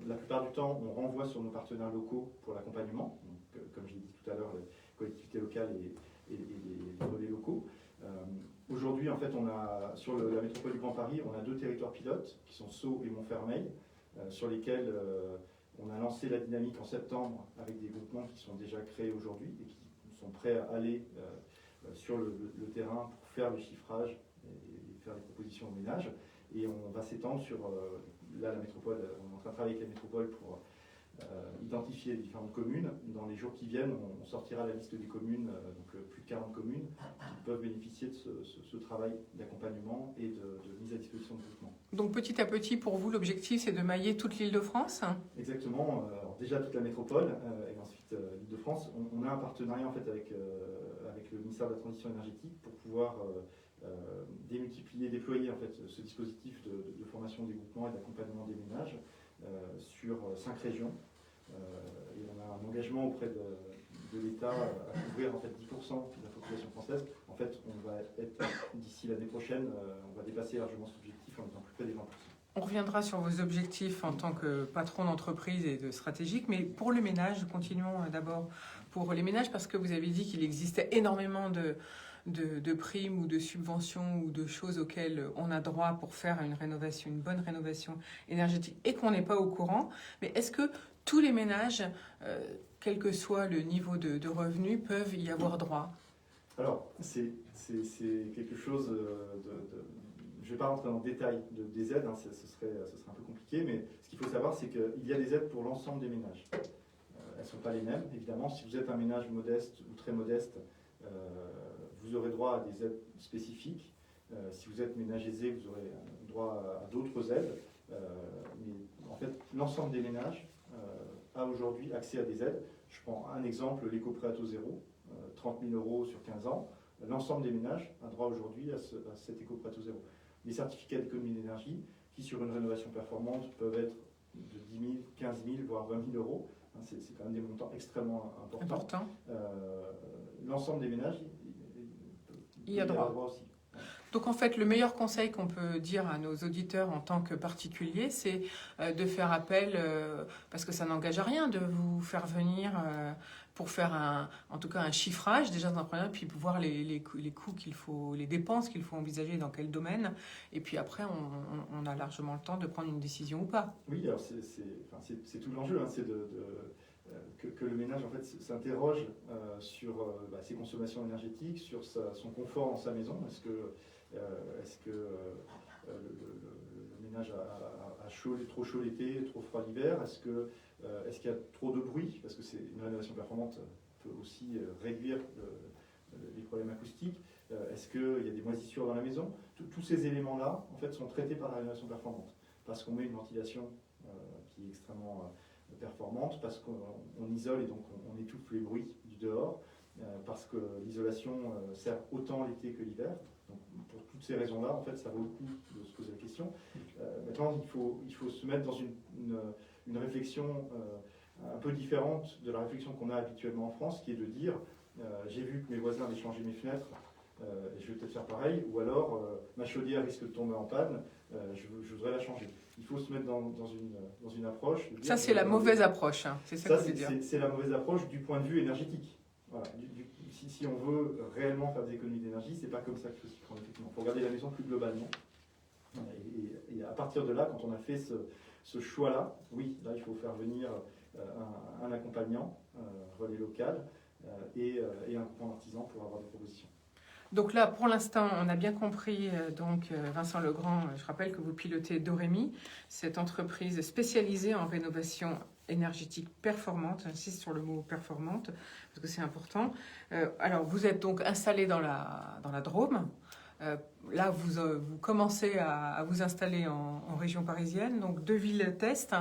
La plupart du temps, on renvoie sur nos partenaires locaux pour l'accompagnement. Comme j'ai dit tout à l'heure, les collectivités locales et les relais locaux. Aujourd'hui, en fait, sur la métropole du Grand Paris, on a 2 territoires pilotes qui sont Sceaux et Montfermeil, sur lesquels on a lancé la dynamique en septembre avec des groupements qui sont déjà créés aujourd'hui et qui sont prêts à aller sur le terrain pour faire le chiffrage et faire des propositions aux ménages. Et on va s'étendre sur la métropole. On est en train de travailler avec la métropole pour identifier les différentes communes. Dans les jours qui viennent, on sortira la liste des communes, donc plus de 40 communes, qui peuvent bénéficier de ce travail d'accompagnement et de mise à disposition de groupements. Donc petit à petit, pour vous, l'objectif, c'est de mailler toute l'Île-de-France ? Exactement. Alors, déjà toute la métropole et ensuite l'Île-de-France. On a un partenariat en fait avec le ministère de la Transition énergétique pour pouvoir déployer en fait ce dispositif de formation des groupements et d'accompagnement des ménages sur 5 régions. Et on a un engagement auprès de l'État à couvrir en fait 10% de la population française. En fait, on va être d'ici l'année prochaine, on va dépasser largement cet objectif en étant plus près des 20%. On reviendra sur vos objectifs en tant que patron d'entreprise et de stratégique, mais pour le ménage, continuons d'abord pour les ménages, parce que vous avez dit qu'il existait énormément de primes ou de subventions ou de choses auxquelles on a droit pour faire une bonne rénovation énergétique et qu'on n'est pas au courant. Mais est-ce que tous les ménages, quel que soit le niveau de revenus, peuvent y avoir droit ? Alors, c'est quelque chose je ne vais pas rentrer dans le détail des aides, ce serait un peu compliqué, mais ce qu'il faut savoir, c'est qu'il y a des aides pour l'ensemble des ménages. Elles ne sont pas les mêmes, évidemment. Si vous êtes un ménage modeste ou très modeste, vous aurez droit à des aides spécifiques. Si vous êtes ménage aisé, vous aurez droit à d'autres aides. Mais en fait, l'ensemble des ménages a aujourd'hui accès à des aides. Je prends un exemple, l'éco-prêt à taux zéro, 30 000 € sur 15 ans. L'ensemble des ménages a droit aujourd'hui à cet éco-prêt à taux zéro. Les certificats d'économie d'énergie, qui sur une rénovation performante peuvent être de 10 000, 15 000, voire 20 000 €. C'est quand même des montants extrêmement importants. L'ensemble des ménages, il y a droit aussi. Donc en fait, le meilleur conseil qu'on peut dire à nos auditeurs en tant que particuliers, c'est de faire appel, parce que ça n'engage à rien, de vous faire venir pour faire en tout cas un chiffrage déjà dans un premier temps, puis voir les coûts qu'il faut, les dépenses qu'il faut envisager dans quel domaine, et puis après on a largement le temps de prendre une décision ou pas. Oui, alors c'est tout l'enjeu, hein, c'est que le ménage en fait s'interroge sur ses consommations énergétiques, sur son confort dans sa maison. Est-ce que le ménage a chaud, trop chaud l'été, trop froid l'hiver? Est-ce qu'il y a trop de bruit? Parce que c'est une rénovation performante peut aussi réduire les problèmes acoustiques. Est-ce qu'il y a des moisissures dans la maison? Tous ces éléments-là en fait, sont traités par la rénovation performante. Parce qu'on met une ventilation qui est extrêmement performante, parce qu'on isole et donc on étouffe les bruits du dehors, parce que l'isolation sert autant l'été que l'hiver. Donc, pour toutes ces raisons-là, en fait, ça vaut le coup de se poser la question. Maintenant, il faut se mettre dans une réflexion un peu différente de la réflexion qu'on a habituellement en France, qui est de dire j'ai vu que mes voisins avaient changé mes fenêtres, je vais peut-être faire pareil, ou alors ma chaudière risque de tomber en panne, je voudrais la changer. Il faut se mettre dans une approche. De dire, ça, c'est la mauvaise approche. Hein. C'est ça que je veux dire. C'est la mauvaise approche du point de vue énergétique. Voilà. Si on veut réellement faire des économies d'énergie, c'est pas comme ça qu'il faut s'y prendre. Il faut regarder la maison plus globalement. Et à partir de là, quand on a fait ce choix-là, oui, là, il faut faire venir un accompagnant, relais local, et un groupement d'artisans pour avoir des propositions. Donc là, pour l'instant, on a bien compris, Vincent Legrand, je rappelle que vous pilotez Dorémy, cette entreprise spécialisée en rénovation énergétique performante, j'insiste sur le mot performante, parce que c'est important. Alors, vous êtes donc installé dans la Drôme. Là, vous commencez à vous installer en région parisienne, donc 2 villes test,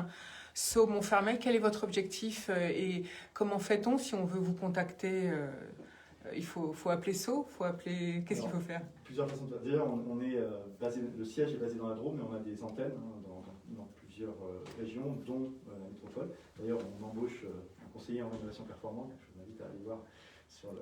Sceaux, Montfermeil. Quel est votre objectif et comment fait-on si on veut vous contacter? Il faut appeler Sceaux, qu'est-ce qu'il faut faire? Plusieurs façons de faire. Déjà, on est le siège est basé dans la Drôme, mais on a des antennes dans plusieurs régions, dont la métropole. D'ailleurs, on embauche un conseiller en rénovation performante. Je vous invite à aller voir sur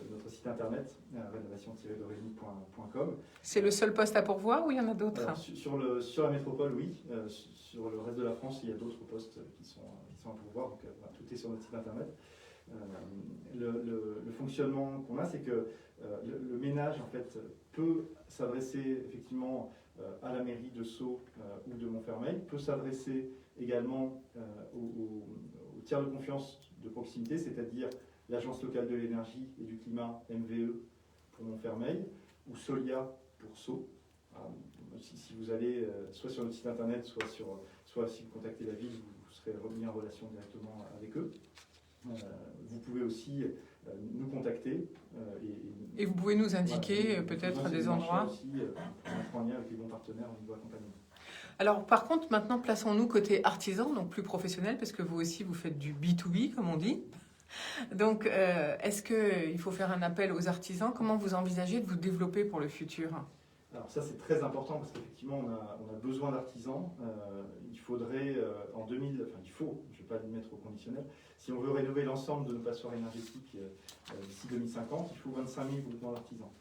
notre site internet, rénovation-dorémy.com. C'est le seul poste à pourvoir ou il y en a d'autres? Sur la métropole, oui. Sur le reste de la France, il y a d'autres postes qui sont à pourvoir. Donc, tout est sur notre site internet. Le fonctionnement qu'on a, c'est que le ménage en fait, peut s'adresser effectivement à la mairie de Sceaux ou de Montfermeil, peut s'adresser également au tiers de confiance de proximité, c'est-à-dire l'Agence locale de l'énergie et du climat, MVE, pour Montfermeil, ou Solia pour Sceaux. Si vous allez soit sur notre site internet, soit si vous contactez la ville, vous serez remis en relation directement avec eux. Vous pouvez aussi nous contacter. Et vous pouvez nous indiquer peut-être des endroits aussi, pour mettre en lien avec les bons partenaires au niveau accompagnement. Alors par contre, maintenant plaçons-nous côté artisan, donc plus professionnel, parce que vous aussi vous faites du B2B, comme on dit. Donc est-ce qu'il faut faire un appel aux artisans? Comment vous envisagez de vous développer pour le futur? Alors ça c'est très important parce qu'effectivement on a besoin d'artisans. Il faudrait je ne vais pas le mettre au conditionnel, si on veut rénover l'ensemble de nos passoires énergétiques d'ici 2050, il faut 25 000 groupements d'artisans.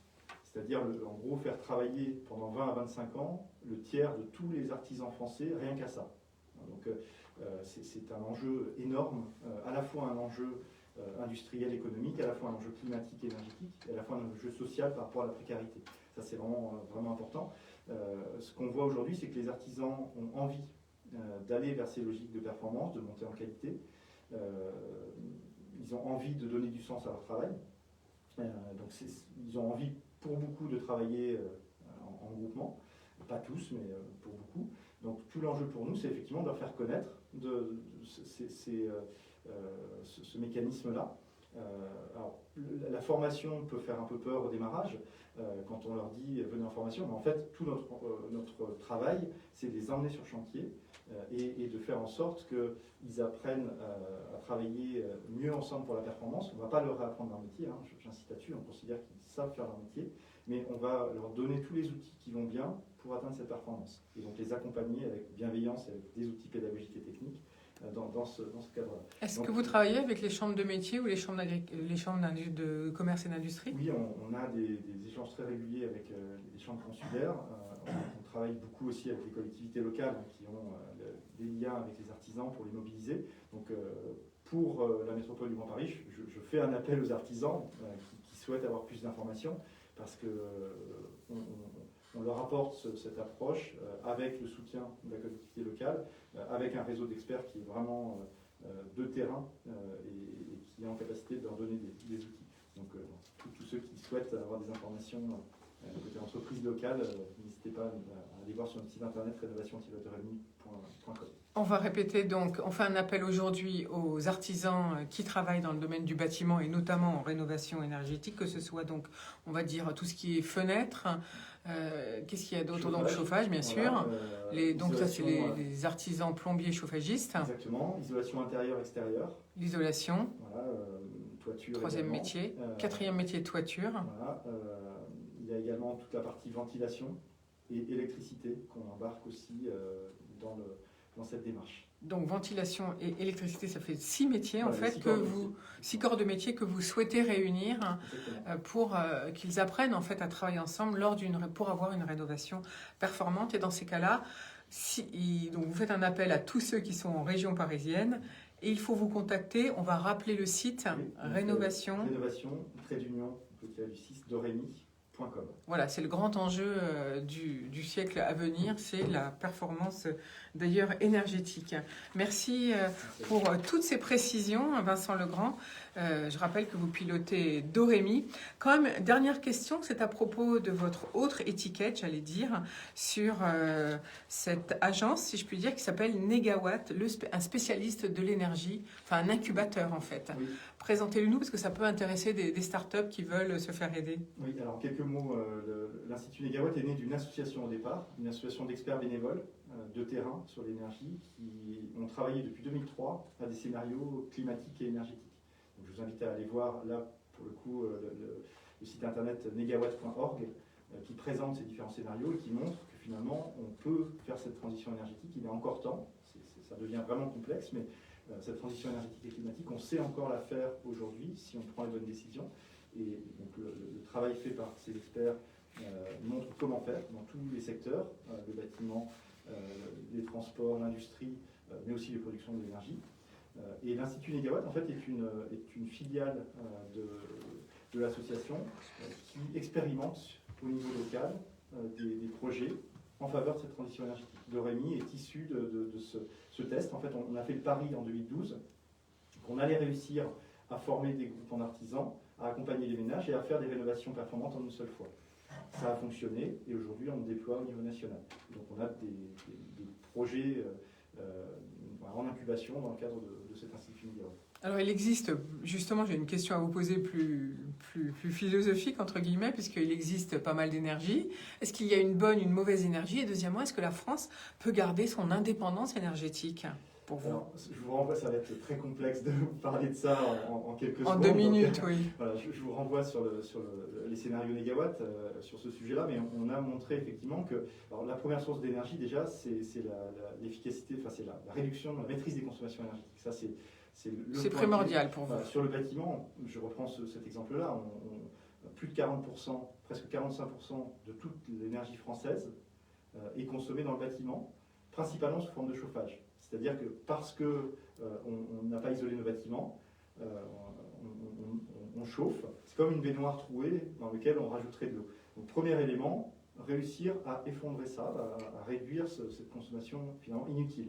C'est-à-dire en gros faire travailler pendant 20 à 25 ans le tiers de tous les artisans français rien qu'à ça. Donc c'est un enjeu énorme, à la fois un enjeu industriel, économique, à la fois un enjeu climatique, énergétique, et à la fois un enjeu social par rapport à la précarité. Ça, c'est vraiment important. Ce qu'on voit aujourd'hui, c'est que les artisans ont envie d'aller vers ces logiques de performance, de monter en qualité. Ils ont envie de donner du sens à leur travail. Donc, ils ont envie, pour beaucoup, de travailler en groupement. Pas tous, mais pour beaucoup. Donc, tout l'enjeu pour nous, c'est effectivement de leur faire connaître ce mécanisme-là. Alors, la formation peut faire un peu peur au démarrage, quand on leur dit venez en formation, mais en fait tout notre travail, c'est de les emmener sur chantier et de faire en sorte qu'ils apprennent à travailler mieux ensemble pour la performance. On ne va pas leur apprendre leur métier, hein, j'insiste là-dessus, on considère qu'ils savent faire leur métier, mais on va leur donner tous les outils qui vont bien pour atteindre cette performance. Et donc les accompagner avec bienveillance et avec des outils pédagogiques et techniques dans ce cadre-là. Est-ce Donc, que vous travaillez avec les chambres de métiers ou les chambres de commerce et d'industrie? Oui, on a des échanges très réguliers avec les chambres consulaires. On travaille beaucoup aussi avec les collectivités locales, hein, qui ont des liens avec les artisans pour les mobiliser. Donc, pour la métropole du Grand Paris, je fais un appel aux artisans qui souhaitent avoir plus d'informations, parce que on leur apporte cette approche avec le soutien de la collectivité locale, avec un réseau d'experts qui est vraiment de terrain et qui est en capacité de leur donner des outils. Donc tous ceux qui souhaitent avoir des informations côté entreprise locale, n'hésitez pas à aller voir sur notre site internet rénovation-remi.com. On va répéter donc, on fait un appel aujourd'hui aux artisans qui travaillent dans le domaine du bâtiment et notamment en rénovation énergétique, que ce soit donc, on va dire, tout ce qui est fenêtres, qu'est-ce qu'il y a d'autre? Donc chauffage, bien sûr. Donc ça, c'est les artisans plombiers chauffagistes. Exactement, isolation intérieure-extérieure. L'isolation. Voilà, toiture. Troisième également. métier. Quatrième métier, toiture. Voilà, il y a également toute la partie ventilation et électricité qu'on embarque aussi dans cette démarche. Donc ventilation et électricité, ça fait 6 métiers en Voilà, fait, 6 corps de métier que vous souhaitez réunir pour qu'ils apprennent en fait à travailler ensemble pour avoir une rénovation performante. Et dans ces cas-là, donc vous faites un appel à tous ceux qui sont en région parisienne et il faut vous contacter. On va rappeler le site rénovation. Rénovation, trait d'union, du 6 Doremi.com. Voilà, c'est le grand enjeu du siècle à venir, c'est la performance d'ailleurs énergétique. Merci pour toutes ces précisions, Vincent Legrand. Je rappelle que vous pilotez Doremi. Quand même, dernière question, c'est à propos de votre autre étiquette, j'allais dire, sur cette agence, si je puis dire, qui s'appelle Negawatt, un spécialiste de l'énergie, enfin un incubateur en fait. Oui. Présentez-le nous parce que ça peut intéresser des startups qui veulent se faire aider. Oui, alors quelques mots. L'Institut Negawatt est né d'une association au départ, une association d'experts bénévoles de terrain sur l'énergie qui ont travaillé depuis 2003 à des scénarios climatiques et énergétiques. Donc, je vous invite à aller voir là, pour le coup, le site internet negawatt.org qui présente ces différents scénarios et qui montre que finalement on peut faire cette transition énergétique. Il est encore temps, ça devient vraiment complexe, mais cette transition énergétique et climatique, on sait encore la faire aujourd'hui si on prend les bonnes décisions. Et donc le travail fait par ces experts montre comment faire dans tous les secteurs, le bâtiment, les transports, l'industrie, mais aussi les productions de l'énergie. Et l'Institut Negawatt, en fait, est une filiale de l'association qui expérimente au niveau local des projets en faveur de cette transition énergétique. Doremi est issu de ce test. En fait, on a fait le pari en 2012 qu'on allait réussir à former des groupements d'artisans, à accompagner les ménages et à faire des rénovations performantes en une seule fois. Ça a fonctionné et aujourd'hui on le déploie au niveau national. Donc on a des projets en incubation dans le cadre de cet institut Negawatt. Alors il existe, justement j'ai une question à vous poser plus philosophique entre guillemets, puisqu'il existe pas mal d'énergie. Est-ce qu'il y a une bonne, une mauvaise énergie? Et deuxièmement, est-ce que la France peut garder son indépendance énergétique pour vous? Alors, je vous renvoie, ça va être très complexe de vous parler de ça en quelques secondes. En 2 minutes, oui. Voilà, je vous renvoie sur les scénarios Negawatt sur ce sujet-là, mais on a montré effectivement que alors, la première source d'énergie déjà, c'est l'efficacité, enfin c'est la réduction, la maîtrise des consommations énergétiques. Ça c'est primordial pour vous. Sur le bâtiment, je reprends cet exemple-là, plus de 40%, presque 45% de toute l'énergie française est consommée dans le bâtiment, principalement sous forme de chauffage. C'est-à-dire que parce qu'on n'a pas isolé nos bâtiments, on chauffe. C'est comme une baignoire trouée dans laquelle on rajouterait de l'eau. Donc premier élément, réussir à effondrer ça, à réduire cette consommation finalement inutile.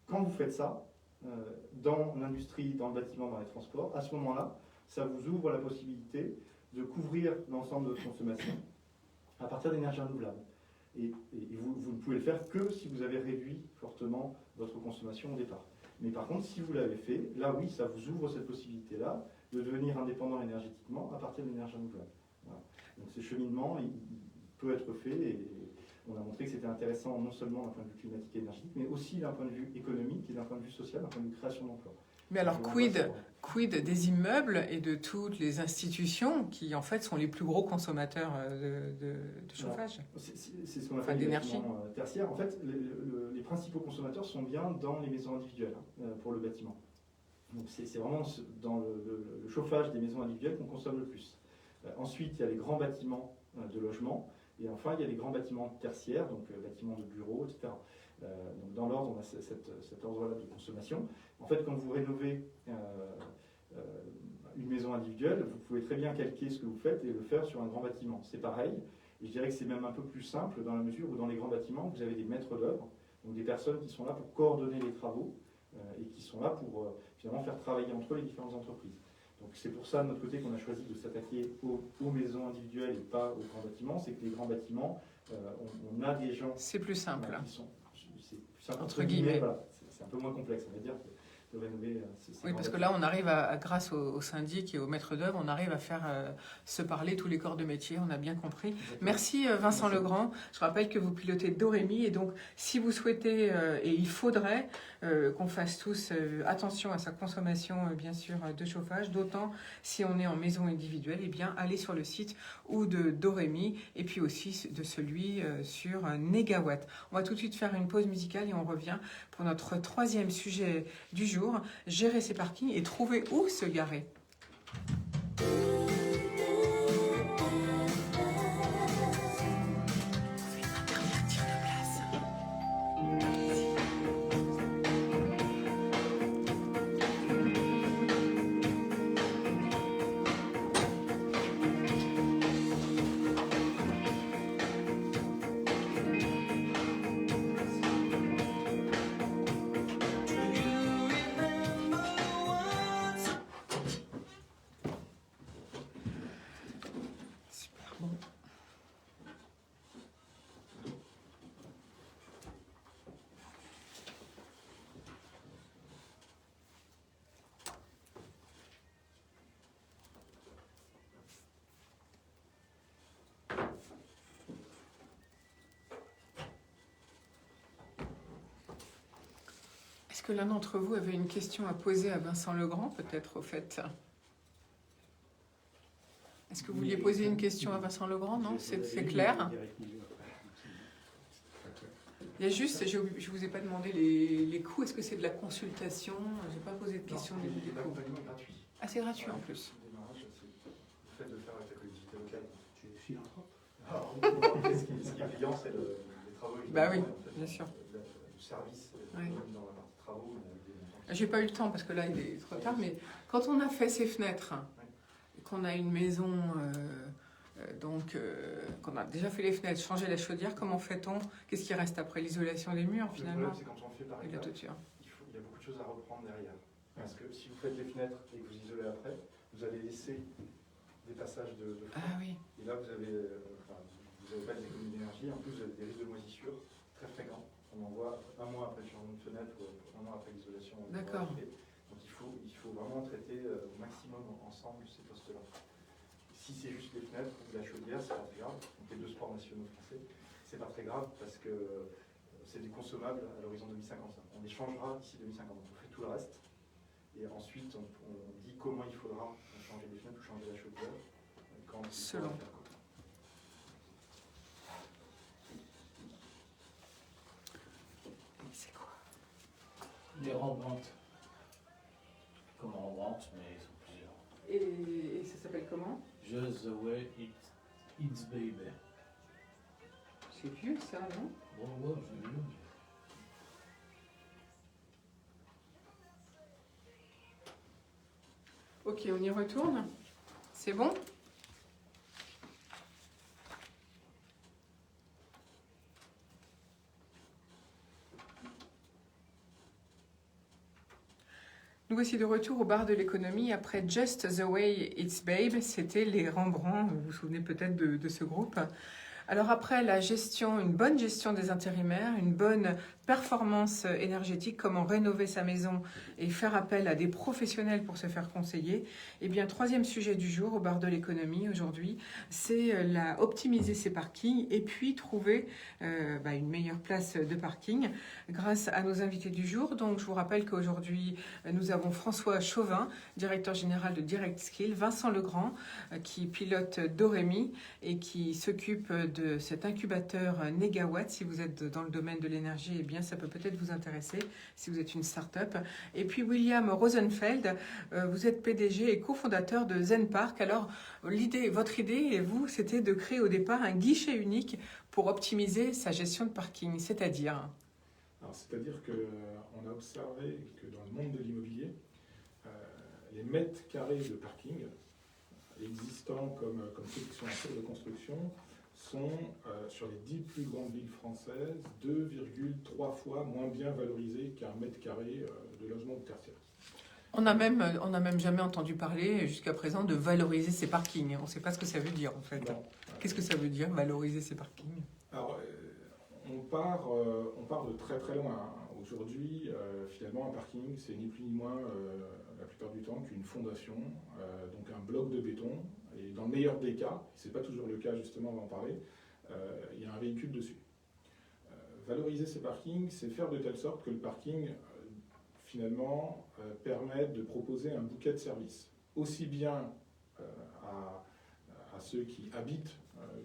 Quand vous faites ça, dans l'industrie, dans le bâtiment, dans les transports, à ce moment-là, ça vous ouvre la possibilité de couvrir l'ensemble de votre consommation à partir d'énergies renouvelables. Et vous ne pouvez le faire que si vous avez réduit fortement votre consommation au départ. Mais par contre, si vous l'avez fait, là oui, ça vous ouvre cette possibilité-là de devenir indépendant énergétiquement à partir de l'énergie renouvelable. Voilà. Donc ce cheminement, il peut être fait et on a montré que c'était intéressant non seulement d'un point de vue climatique et énergétique, mais aussi d'un point de vue économique et d'un point de vue social, d'un point de vue création d'emplois. Mais alors, quid des immeubles et de toutes les institutions qui, en fait, sont les plus gros consommateurs de chauffage? C'est ce qu'on appelle les bâtiments tertiaires. En fait, les principaux consommateurs sont bien dans les maisons individuelles pour le bâtiment. Donc c'est vraiment dans le chauffage des maisons individuelles qu'on consomme le plus. Ensuite, il y a les grands bâtiments de logement. Et enfin, il y a les grands bâtiments tertiaires, donc bâtiments de bureaux, etc. Donc dans l'ordre, on a cet ordre-là de consommation. En fait, quand vous rénovez une maison individuelle, vous pouvez très bien calquer ce que vous faites et le faire sur un grand bâtiment. C'est pareil. Et je dirais que c'est même un peu plus simple dans la mesure où dans les grands bâtiments, vous avez des maîtres d'œuvre, donc des personnes qui sont là pour coordonner les travaux et qui sont là pour finalement faire travailler entre eux les différentes entreprises. Donc c'est pour ça, de notre côté, qu'on a choisi de s'attaquer aux maisons individuelles et pas aux grands bâtiments. C'est que les grands bâtiments, on a des gens... C'est plus simple. C'est plus simple, entre guillemets. Voilà, c'est un peu moins complexe, on va dire, de rénover... Oui, parce que là, on arrive, grâce au syndic et aux maîtres d'œuvre, on arrive à faire se parler tous les corps de métier, on a bien compris. Exactement. Merci Vincent Legrand. Je rappelle que vous pilotez Dorémy, et donc si vous souhaitez, et il faudrait qu'on fasse tous attention à sa consommation, bien sûr, de chauffage, d'autant si on est en maison individuelle, eh bien, allez sur le site ou de Dorémy, et puis aussi de celui sur Négawatt. On va tout de suite faire une pause musicale et on revient pour notre troisième sujet du jour. Gérer ses parkings et trouver où se garer. Est-ce que l'un d'entre vous avait une question à poser à Vincent Legrand, peut-être, au fait? Est-ce que vous vouliez poser une question à Vincent Legrand? Non, c'est clair. Il y a juste, je ne vous ai pas demandé les coûts. Est-ce que c'est de la consultation? Je n'ai pas posé de question des coûts. L'accompagnement gratuit. Ah, c'est gratuit en plus. Le démarrage, c'est le fait de faire avec la collectivité locale. Tu es philanthrope. Alors, ce qui est payant, c'est les travaux. Bah oui, en fait, bien sûr. Le service, Oui. même dans la partie travaux, il y a des montants. J'ai pas eu le temps parce que là il est trop tard, mais quand on a fait ses fenêtres, qu'on a une maison, qu'on a déjà fait les fenêtres, changé la chaudière, comment fait-on? Qu'est-ce qui reste après l'isolation des murs Le finalement? problème, c'est quand on fait par Et la étapes, toiture. il y a beaucoup de choses à reprendre derrière. Parce que si vous faites les fenêtres et que vous isolez après, vous allez laisser des passages de feu. Ah oui. Et là, vous n'avez pas des économies d'énergie. En plus, vous avez des risques de moisissure très fréquents. On en voit un mois après le changement de fenêtre ou un mois après l'isolation. D'accord. Donc il faut vraiment traiter au maximum ensemble ces postes-là. Si c'est juste les fenêtres ou la chaudière, c'est pas très grave. Donc les deux sports nationaux français, c'est pas très grave parce que c'est des consommables à l'horizon 2050. On les changera d'ici 2050. On fait tout le reste. Et ensuite, on dit comment il faudra changer les fenêtres ou changer la chaudière. Quand Selon. C'est quoi? Des rembantes. Comme rembantes, mais ils sont plusieurs. Et ça s'appelle comment? Just the way it's baby. C'est vieux ça, non? Bon, ouais, j'ai vu. Ok, on y retourne. C'est bon? Nous voici de retour au bar de l'économie après Just the Way It's Babe. C'était les Rembrandt, vous vous souvenez peut-être de ce groupe. Alors après la gestion, une bonne gestion des intérimaires, une bonne performance énergétique, comment rénover sa maison et faire appel à des professionnels pour se faire conseiller, eh bien troisième sujet du jour au bar de l'économie aujourd'hui, c'est optimiser ses parkings et puis trouver une meilleure place de parking grâce à nos invités du jour. Donc je vous rappelle qu'aujourd'hui nous avons François Chauvin, directeur général de Direct Skill, Vincent Legrand qui pilote Doremi et qui s'occupe de cet incubateur Négawatt. Si vous êtes dans le domaine de l'énergie, eh bien ça peut peut-être vous intéresser si vous êtes une start-up. Et puis William Rosenfeld, vous êtes PDG et cofondateur de Zen Park. Alors votre idée, et vous, c'était de créer au départ un guichet unique pour optimiser sa gestion de parking, c'est-à-dire qu'on a observé que dans le monde de l'immobilier, les mètres carrés de parking existants comme ceux qui sont en cours de construction sont, sur les 10 plus grandes villes françaises, 2,3 fois moins bien valorisés qu'un mètre carré de logement ou tertiaire. On n'a même jamais entendu parler jusqu'à présent de valoriser ces parkings. On ne sait pas ce que ça veut dire en fait. Qu'est-ce que ça veut dire, valoriser ces parkings? Alors, on part de très très loin. Aujourd'hui, finalement, un parking, c'est ni plus ni moins, la plupart du temps, qu'une fondation, donc un bloc de béton. Et dans le meilleur des cas, c'est pas toujours le cas justement, on va en parler, il y a un véhicule dessus. Valoriser ces parkings, c'est faire de telle sorte que le parking, finalement, permette de proposer un bouquet de services, aussi bien à ceux qui habitent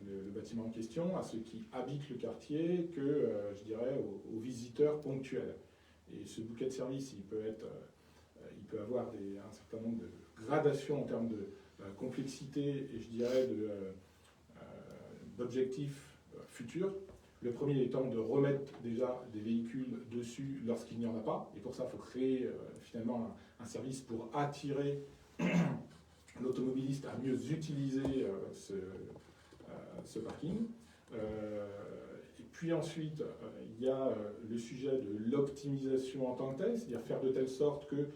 le bâtiment en question, à ceux qui habitent le quartier, que, je dirais, aux visiteurs ponctuels. Et ce bouquet de services, il peut avoir un certain nombre de gradations en termes de complexité et, je dirais, d'objectifs futurs. Le premier étant de remettre déjà des véhicules dessus lorsqu'il n'y en a pas. Et pour ça, il faut créer finalement un service pour attirer l'automobiliste à mieux utiliser ce parking. Et puis ensuite, il y a le sujet de l'optimisation en tant que tel, c'est-à-dire faire de telle sorte que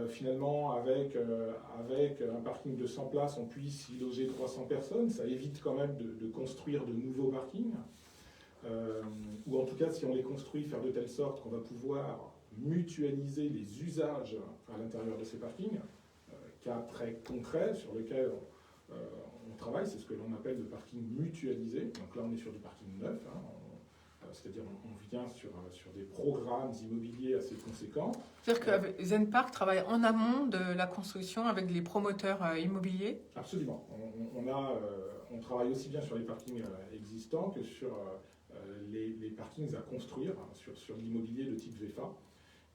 finalement, avec un parking de 100 places, on puisse y loger 300 personnes. Ça évite quand même de construire de nouveaux parkings. Ou en tout cas, si on les construit, faire de telle sorte qu'on va pouvoir mutualiser les usages à l'intérieur de ces parkings. Cas très concret sur lequel on travaille, c'est ce que l'on appelle le parking mutualisé. Donc là, on est sur du parking neuf, c'est-à-dire on vient sur des programmes immobiliers assez conséquents. C'est-à-dire que Zen Park travaille en amont de la construction avec les promoteurs immobiliers? Absolument. On travaille aussi bien sur les parkings existants que sur les parkings à construire, sur l'immobilier de type VFA.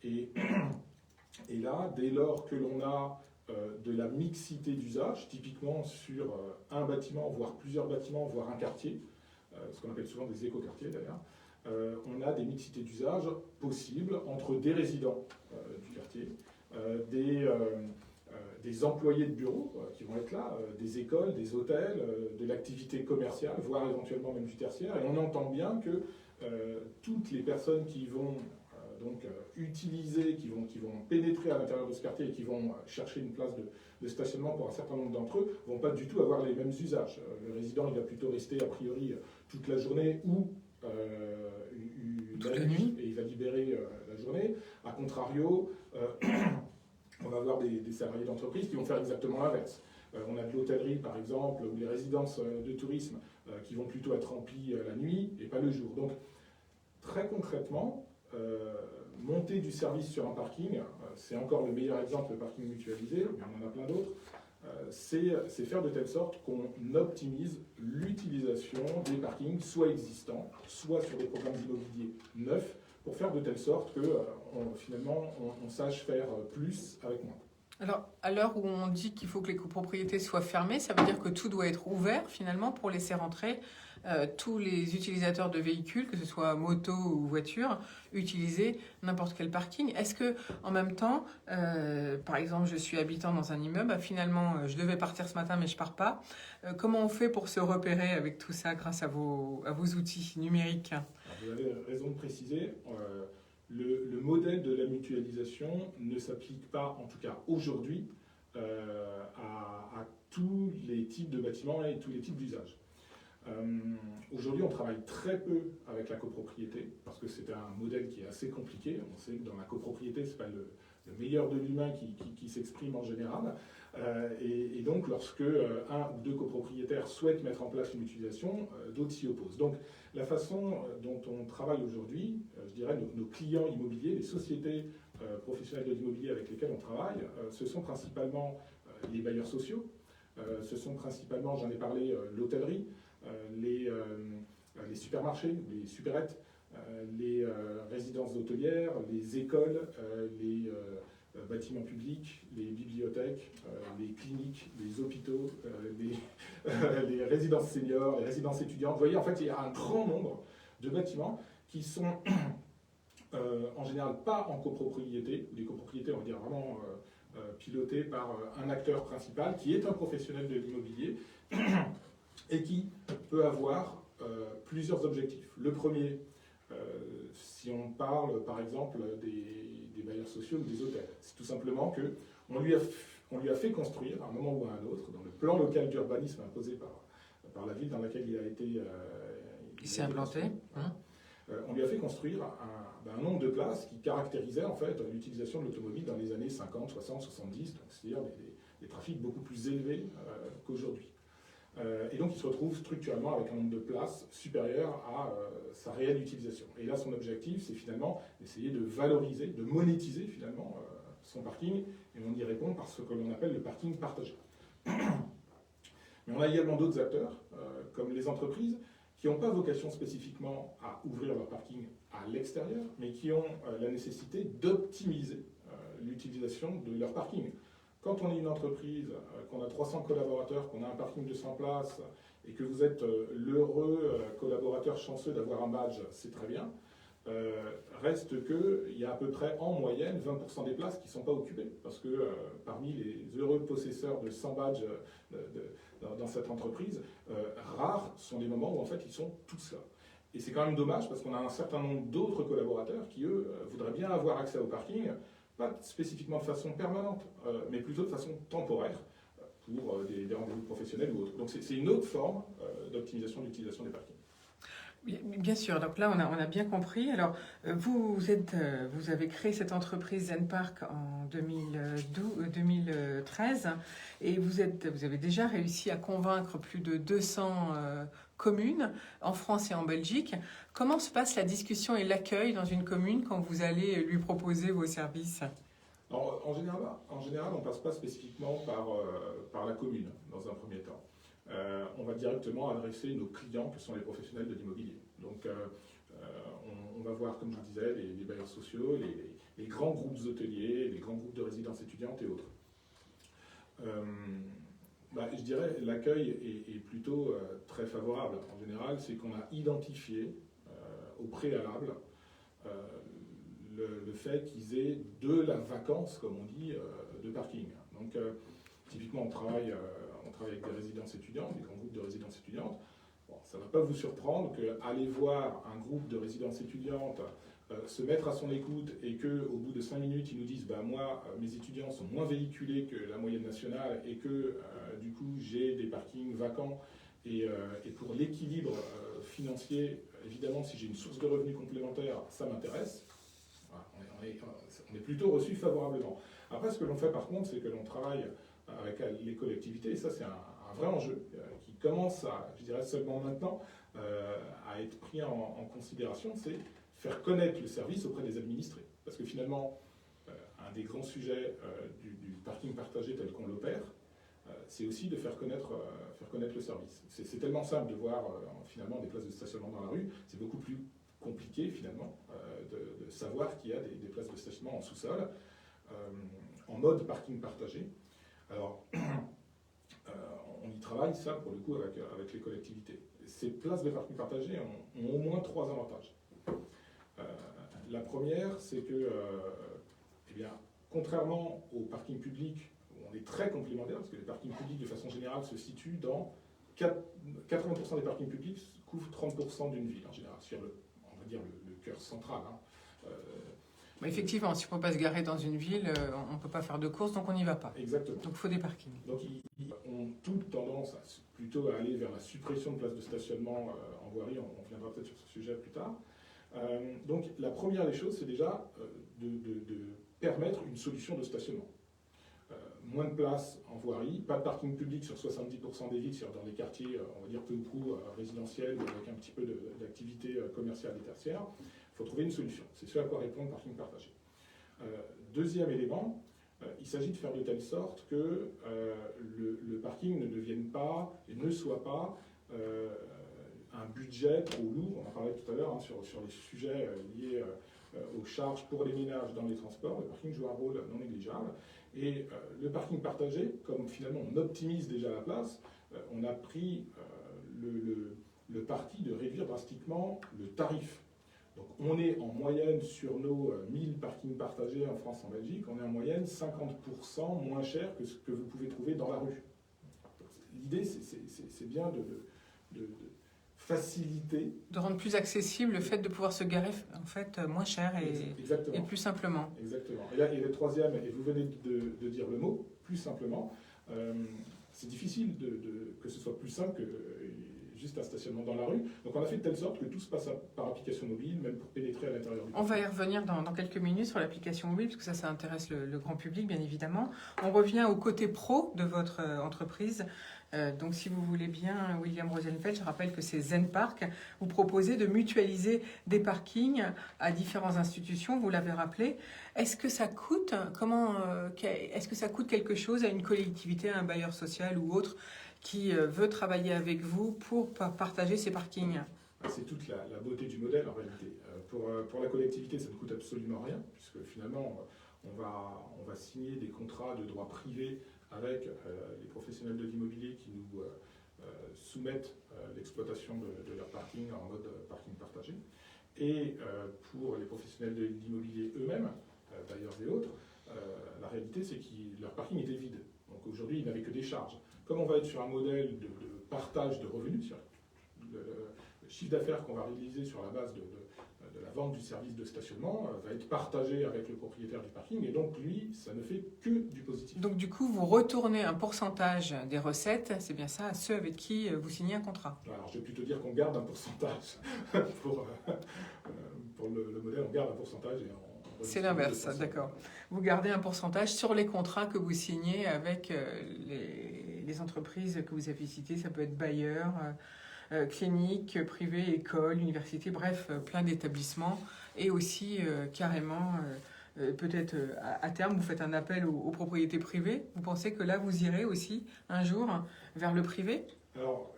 Et là, dès lors que l'on a de la mixité d'usage, typiquement sur un bâtiment, voire plusieurs bâtiments, voire un quartier, ce qu'on appelle souvent des écoquartiers d'ailleurs, on a des mixités d'usage possibles entre des résidents du quartier, des employés de bureaux qui vont être là, des écoles, des hôtels, de l'activité commerciale, voire éventuellement même du tertiaire. Et on entend bien que toutes les personnes qui vont utiliser, qui vont pénétrer à l'intérieur de ce quartier et qui vont chercher une place de stationnement pour un certain nombre d'entre eux, vont pas du tout avoir les mêmes usages. Le résident, il va plutôt rester a priori toute la journée ou la nuit, et il va libérer la journée. A contrario, on va avoir des salariés d'entreprise qui vont faire exactement l'inverse. On a de l'hôtellerie, par exemple, ou des résidences de tourisme qui vont plutôt être remplies la nuit et pas le jour. Donc, très concrètement, monter du service sur un parking, c'est encore le meilleur exemple, le parking mutualisé, mais on en a plein d'autres, c'est faire de telle sorte qu'on optimise l'utilisation des parkings, soit existants, soit sur des programmes immobiliers neufs, pour faire de telle sorte que finalement on sache faire plus avec moins. Alors, à l'heure où on dit qu'il faut que les copropriétés soient fermées, ça veut dire que tout doit être ouvert finalement pour laisser rentrer tous les utilisateurs de véhicules, que ce soit moto ou voiture, utiliser n'importe quel parking. Est-ce que, en même temps, par exemple, je suis habitant dans un immeuble, finalement, je devais partir ce matin, mais je pars pas. Comment on fait pour se repérer avec tout ça grâce à vos outils numériques? Alors, vous avez raison de préciser. Le modèle de la mutualisation ne s'applique pas, en tout cas aujourd'hui, à tous les types de bâtiments et tous les types d'usages. Aujourd'hui, on travaille très peu avec la copropriété, parce que c'est un modèle qui est assez compliqué. On sait que dans la copropriété, ce n'est pas le meilleur de l'humain qui s'exprime en général. Et donc, lorsque un ou deux copropriétaires souhaitent mettre en place une utilisation, d'autres s'y opposent. Donc, la façon dont on travaille aujourd'hui, je dirais, nos clients immobiliers, les sociétés professionnelles de l'immobilier avec lesquelles on travaille, ce sont principalement les bailleurs sociaux, ce sont principalement, j'en ai parlé, l'hôtellerie, les supermarchés, les supérettes, les résidences hôtelières, les écoles, les bâtiments publics, les bibliothèques, les cliniques, les hôpitaux, les résidences seniors, les résidences étudiantes. Vous voyez, en fait, il y a un grand nombre de bâtiments qui sont en général pas en copropriété, des copropriétés, on va dire, vraiment pilotées par un acteur principal qui est un professionnel de l'immobilier et qui peut avoir plusieurs objectifs. Le premier, si on parle par exemple des bailleurs sociaux ou des hôtels, c'est tout simplement qu'on lui a fait construire à un moment ou à un autre, dans le plan local d'urbanisme imposé par la ville dans laquelle il a été... il s'est implanté. On lui a fait construire un nombre de places qui caractérisait en fait l'utilisation de l'automobile dans les années 50, 60, 70, c'est-à-dire des trafics beaucoup plus élevés qu'aujourd'hui. Et donc il se retrouve structurellement avec un nombre de places supérieur à sa réelle utilisation. Et là, son objectif, c'est finalement d'essayer de valoriser, de monétiser finalement son parking, et on y répond par ce que l'on appelle le parking partagé. Mais on a également d'autres acteurs, comme les entreprises, qui n'ont pas vocation spécifiquement à ouvrir leur parking à l'extérieur, mais qui ont la nécessité d'optimiser l'utilisation de leur parking. Quand on est une entreprise, qu'on a 300 collaborateurs, qu'on a un parking de 100 places, et que vous êtes l'heureux collaborateur chanceux d'avoir un badge, c'est très bien. Reste qu'il y a à peu près en moyenne 20% des places qui ne sont pas occupées. Parce que parmi les heureux possesseurs de 100 badges dans cette entreprise, rares sont les moments où en fait ils sont tous là. Et c'est quand même dommage parce qu'on a un certain nombre d'autres collaborateurs qui, eux, voudraient bien avoir accès au parking, pas spécifiquement de façon permanente, mais plutôt de façon temporaire, pour des rendez-vous professionnels ou autres. Donc c'est une autre forme d'optimisation de l'utilisation des parkings. Bien sûr, donc là on a bien compris. Alors vous avez créé cette entreprise Zenpark en 2013 et vous avez déjà réussi à convaincre plus de 200 communes en France et en Belgique. Comment se passe la discussion et l'accueil dans une commune quand vous allez lui proposer vos services ? Alors, en général, on ne passe pas spécifiquement par la commune dans un premier temps. On va directement adresser nos clients, que sont les professionnels de l'immobilier. Donc, on va voir, comme je vous disais, les bailleurs sociaux, les grands groupes hôteliers, les grands groupes de résidences étudiantes et autres. Je dirais l'accueil est plutôt très favorable. En général, c'est qu'on a identifié au préalable le fait qu'ils aient de la vacance, comme on dit, de parking. Donc, typiquement, on travaille avec des résidences étudiantes, des grands groupes de résidences étudiantes. Bon, ça ne va pas vous surprendre qu'aller voir un groupe de résidences étudiantes se mettre à son écoute et qu'au bout de 5 minutes, ils nous disent moi, mes étudiants sont moins véhiculés que la moyenne nationale et que du coup, j'ai des parkings vacants. Et pour l'équilibre financier, évidemment, si j'ai une source de revenus complémentaire, ça m'intéresse. Voilà, on est plutôt reçu favorablement. Après, ce que l'on fait par contre, c'est que l'on travaille avec les collectivités, et ça c'est un vrai enjeu qui commence je dirais seulement maintenant, à être pris en considération, c'est faire connaître le service auprès des administrés. Parce que finalement, un des grands sujets du parking partagé tel qu'on l'opère, c'est aussi de faire connaître le service. C'est tellement simple de voir finalement des places de stationnement dans la rue, c'est beaucoup plus compliqué finalement de savoir qu'il y a des places de stationnement en sous-sol, en mode parking partagé. Alors, on y travaille, ça, pour le coup, avec les collectivités. Ces places de parking partagé ont au moins 3 avantages. La première, c'est que, contrairement au parking public, où on est très complémentaires, parce que les parkings publics, de façon générale, se situent dans 80% des parkings publics couvrent 30% d'une ville, en général, sur on va dire le cœur central. Effectivement, si on ne peut pas se garer dans une ville, on ne peut pas faire de courses, donc on n'y va pas. Exactement. Donc il faut des parkings. Donc ils ont toute tendance plutôt à aller vers la suppression de places de stationnement en voirie, on reviendra peut-être sur ce sujet plus tard. Donc la première des choses, c'est déjà de permettre une solution de stationnement. Moins de places en voirie, pas de parking public sur 70% des villes, c'est-à-dire dans les quartiers, on va dire peu ou prou résidentiels, avec un petit peu d'activité commerciale et tertiaire. Il faut trouver une solution. C'est ce à quoi répond le parking partagé. Deuxième élément, il s'agit de faire de telle sorte que le parking ne devienne pas et ne soit pas un budget trop lourd. On en parlait tout à l'heure sur les sujets liés aux charges pour les ménages dans les transports. Le parking joue un rôle non négligeable. Et le parking partagé, comme finalement on optimise déjà la place, on a pris le parti de réduire drastiquement le tarif. Donc on est en moyenne sur nos 1000 parkings partagés en France et en Belgique, on est en moyenne 50% moins cher que ce que vous pouvez trouver dans la rue. L'idée, c'est bien de faciliter. De rendre plus accessible le fait de pouvoir se garer en fait moins cher et plus simplement. Exactement. Et là, et le troisième, et vous venez de dire le mot, plus simplement, c'est difficile que ce soit plus simple que juste un stationnement dans la rue. Donc on a fait de telle sorte que tout se passe par application mobile, même pour pénétrer à l'intérieur du parking. On va y revenir dans quelques minutes sur l'application mobile, parce que ça intéresse le grand public, bien évidemment. On revient au côté pro de votre entreprise. Donc si vous voulez bien, William Rosenfeld, je rappelle que c'est ZenPark. Vous proposez de mutualiser des parkings à différentes institutions, vous l'avez rappelé. Est-ce que ça coûte est-ce que ça coûte quelque chose à une collectivité, à un bailleur social ou autre qui veut travailler avec vous pour partager ces parkings? C'est toute la beauté du modèle en réalité. Pour la collectivité, ça ne coûte absolument rien, puisque finalement, on va signer des contrats de droit privé avec les professionnels de l'immobilier qui nous soumettent l'exploitation de leur parking en mode parking partagé. Et pour les professionnels de l'immobilier eux-mêmes, bailleurs et autres, la réalité c'est que leur parking était vide. Donc aujourd'hui, ils n'avaient que des charges. Comme on va être sur un modèle de partage de revenus, sur le chiffre d'affaires qu'on va réaliser sur la base de la vente du service de stationnement va être partagé avec le propriétaire du parking, et donc lui, ça ne fait que du positif. Donc du coup, vous retournez un pourcentage des recettes, c'est bien ça, à ceux avec qui vous signez un contrat? Alors je vais plutôt dire qu'on garde un pourcentage. pour le modèle, on garde un pourcentage. C'est l'inverse, d'accord. Vous gardez un pourcentage sur les contrats que vous signez avec les entreprises que vous avez citées, ça peut être bailleurs, cliniques, privées, écoles, universités, bref, plein d'établissements. Et aussi, carrément, peut-être à terme, vous faites un appel aux propriétés privées. Vous pensez que là, vous irez aussi un jour vers le privé? Alors,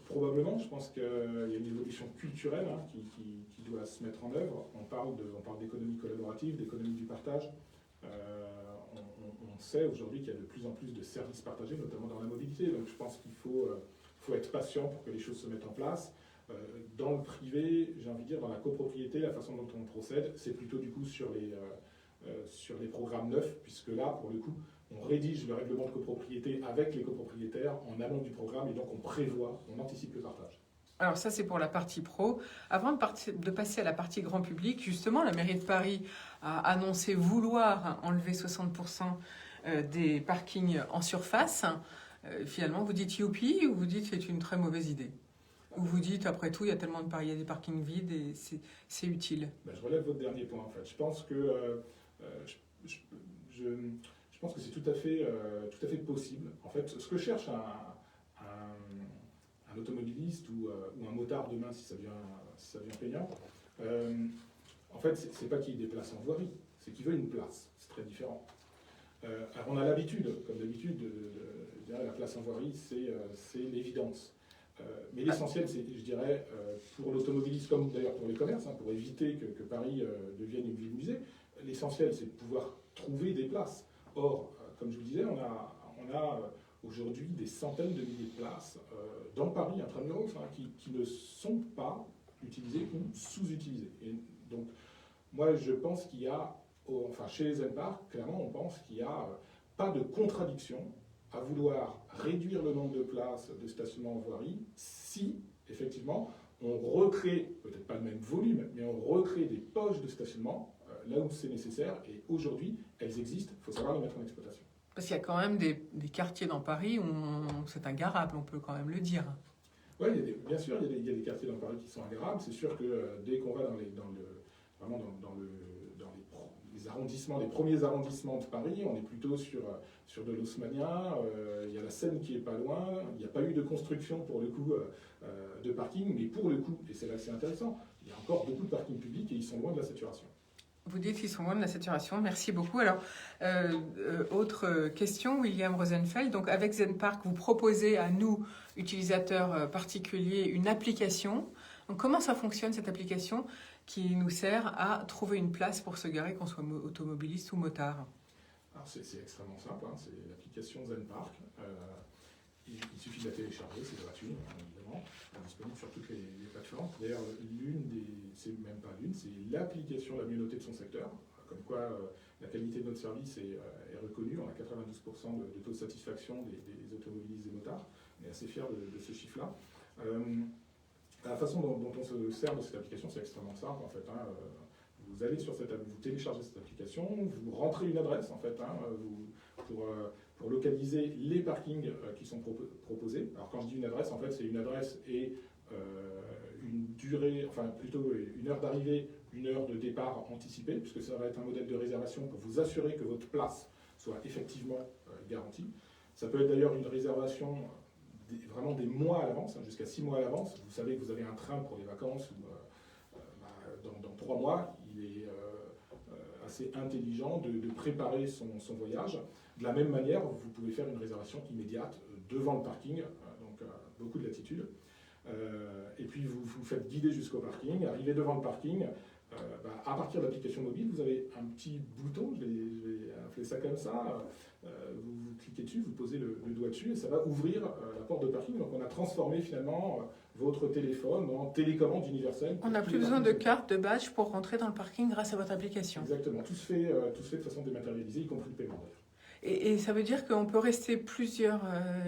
probablement, je pense qu'il y a une évolution culturelle qui doit se mettre en œuvre. On parle d'économie collaborative, d'économie du partage. On sait aujourd'hui qu'il y a de plus en plus de services partagés, notamment dans la mobilité. Donc je pense qu'il faut être patient pour que les choses se mettent en place. Dans le privé, j'ai envie de dire, dans la copropriété, la façon dont on procède, c'est plutôt du coup sur les programmes neufs, puisque là, pour le coup, on rédige le règlement de copropriété avec les copropriétaires en amont du programme, et donc on anticipe le partage. Alors ça, c'est pour la partie pro. Avant de passer à la partie grand public, justement, la mairie de Paris a annoncé vouloir enlever 60% des parkings en surface. Finalement, vous dites youpi, ou vous dites c'est une très mauvaise idée? Ou vous dites, après tout, il y a tellement il y a des parkings vides et c'est utile? Je relève votre dernier point, en fait. Je pense que je pense que c'est tout à fait possible. En fait, ce que cherche un automobiliste ou un motard demain, si ça devient payant, en fait, c'est pas qu'il déplace en voirie, c'est qu'il veut une place. C'est très différent. Alors on a l'habitude, comme d'habitude, la place en voirie, c'est l'évidence. Mais l'essentiel, c'est, je dirais, pour l'automobiliste, comme d'ailleurs pour les commerces, pour éviter que Paris devienne une ville musée, l'essentiel, c'est de pouvoir trouver des places. Or, comme je vous disais, on a aujourd'hui des centaines de milliers de places dans Paris, intramuros, qui ne sont pas utilisées ou sous-utilisées. Et donc, moi, je pense qu'il y a, chez ZenPark, clairement, on pense qu'il n'y a pas de contradiction à vouloir réduire le nombre de places de stationnement en voirie si, effectivement, on recrée, peut-être pas le même volume, mais on recrée des poches de stationnement là où c'est nécessaire. Et aujourd'hui, elles existent, il faut savoir les mettre en exploitation. Parce qu'il y a quand même des quartiers dans Paris où c'est ingarable, on peut quand même le dire. Oui, bien sûr, il y a des quartiers dans Paris qui sont ingarrables. C'est sûr que dès qu'on va les arrondissements, les premiers arrondissements de Paris, on est plutôt sur de l'haussmannien. Il y a la Seine qui est pas loin. Il n'y a pas eu de construction pour le coup de parking, mais pour le coup, et c'est là que c'est intéressant, il y a encore beaucoup de parkings publics et ils sont loin de la saturation. Vous dites qu'ils sont loin de la saturation. Merci beaucoup. Alors, autre question, William Rosenfeld. Donc, avec ZenPark, vous proposez à nous, utilisateurs particuliers, une application. Donc, comment ça fonctionne, cette application qui nous sert à trouver une place pour se garer, qu'on soit automobiliste ou motard? Alors, c'est extrêmement simple. C'est l'application ZenPark. Il suffit de la télécharger, c'est gratuit, évidemment, disponible sur toutes les plateformes. D'ailleurs, c'est même pas l'une, c'est l'application la mieux notée de son secteur. Comme quoi, la qualité de notre service est reconnue. On a 92% de taux de satisfaction des automobilistes et motards. On est assez fiers de ce chiffre-là. La façon dont on se sert de cette application, c'est extrêmement simple, en fait. Vous allez sur vous téléchargez cette application, vous rentrez une adresse, en fait, pour localiser les parkings qui sont proposés. Alors quand je dis une adresse, en fait c'est une adresse et une durée, enfin plutôt une heure d'arrivée, une heure de départ anticipée, puisque ça va être un modèle de réservation pour vous assurer que votre place soit effectivement garantie. Ça peut être d'ailleurs une réservation vraiment des mois à l'avance, jusqu'à 6 mois à l'avance. Vous savez que vous avez un train pour les vacances ou dans 3 mois, il est assez intelligent de préparer son voyage. De la même manière, vous pouvez faire une réservation immédiate devant le parking, donc beaucoup de latitude. Et puis vous vous faites guider jusqu'au parking, arrivez devant le parking. À partir de l'application mobile, vous avez un petit bouton, je vais appeler ça comme ça. Vous cliquez dessus, vous posez le doigt dessus et ça va ouvrir la porte de parking. Donc on a transformé finalement votre téléphone en télécommande universelle. On n'a plus besoin de carte, de badge pour rentrer dans le parking grâce à votre application. Exactement, tout se fait de façon dématérialisée, y compris le paiement d'ailleurs. Et ça veut dire qu'on peut rester plusieurs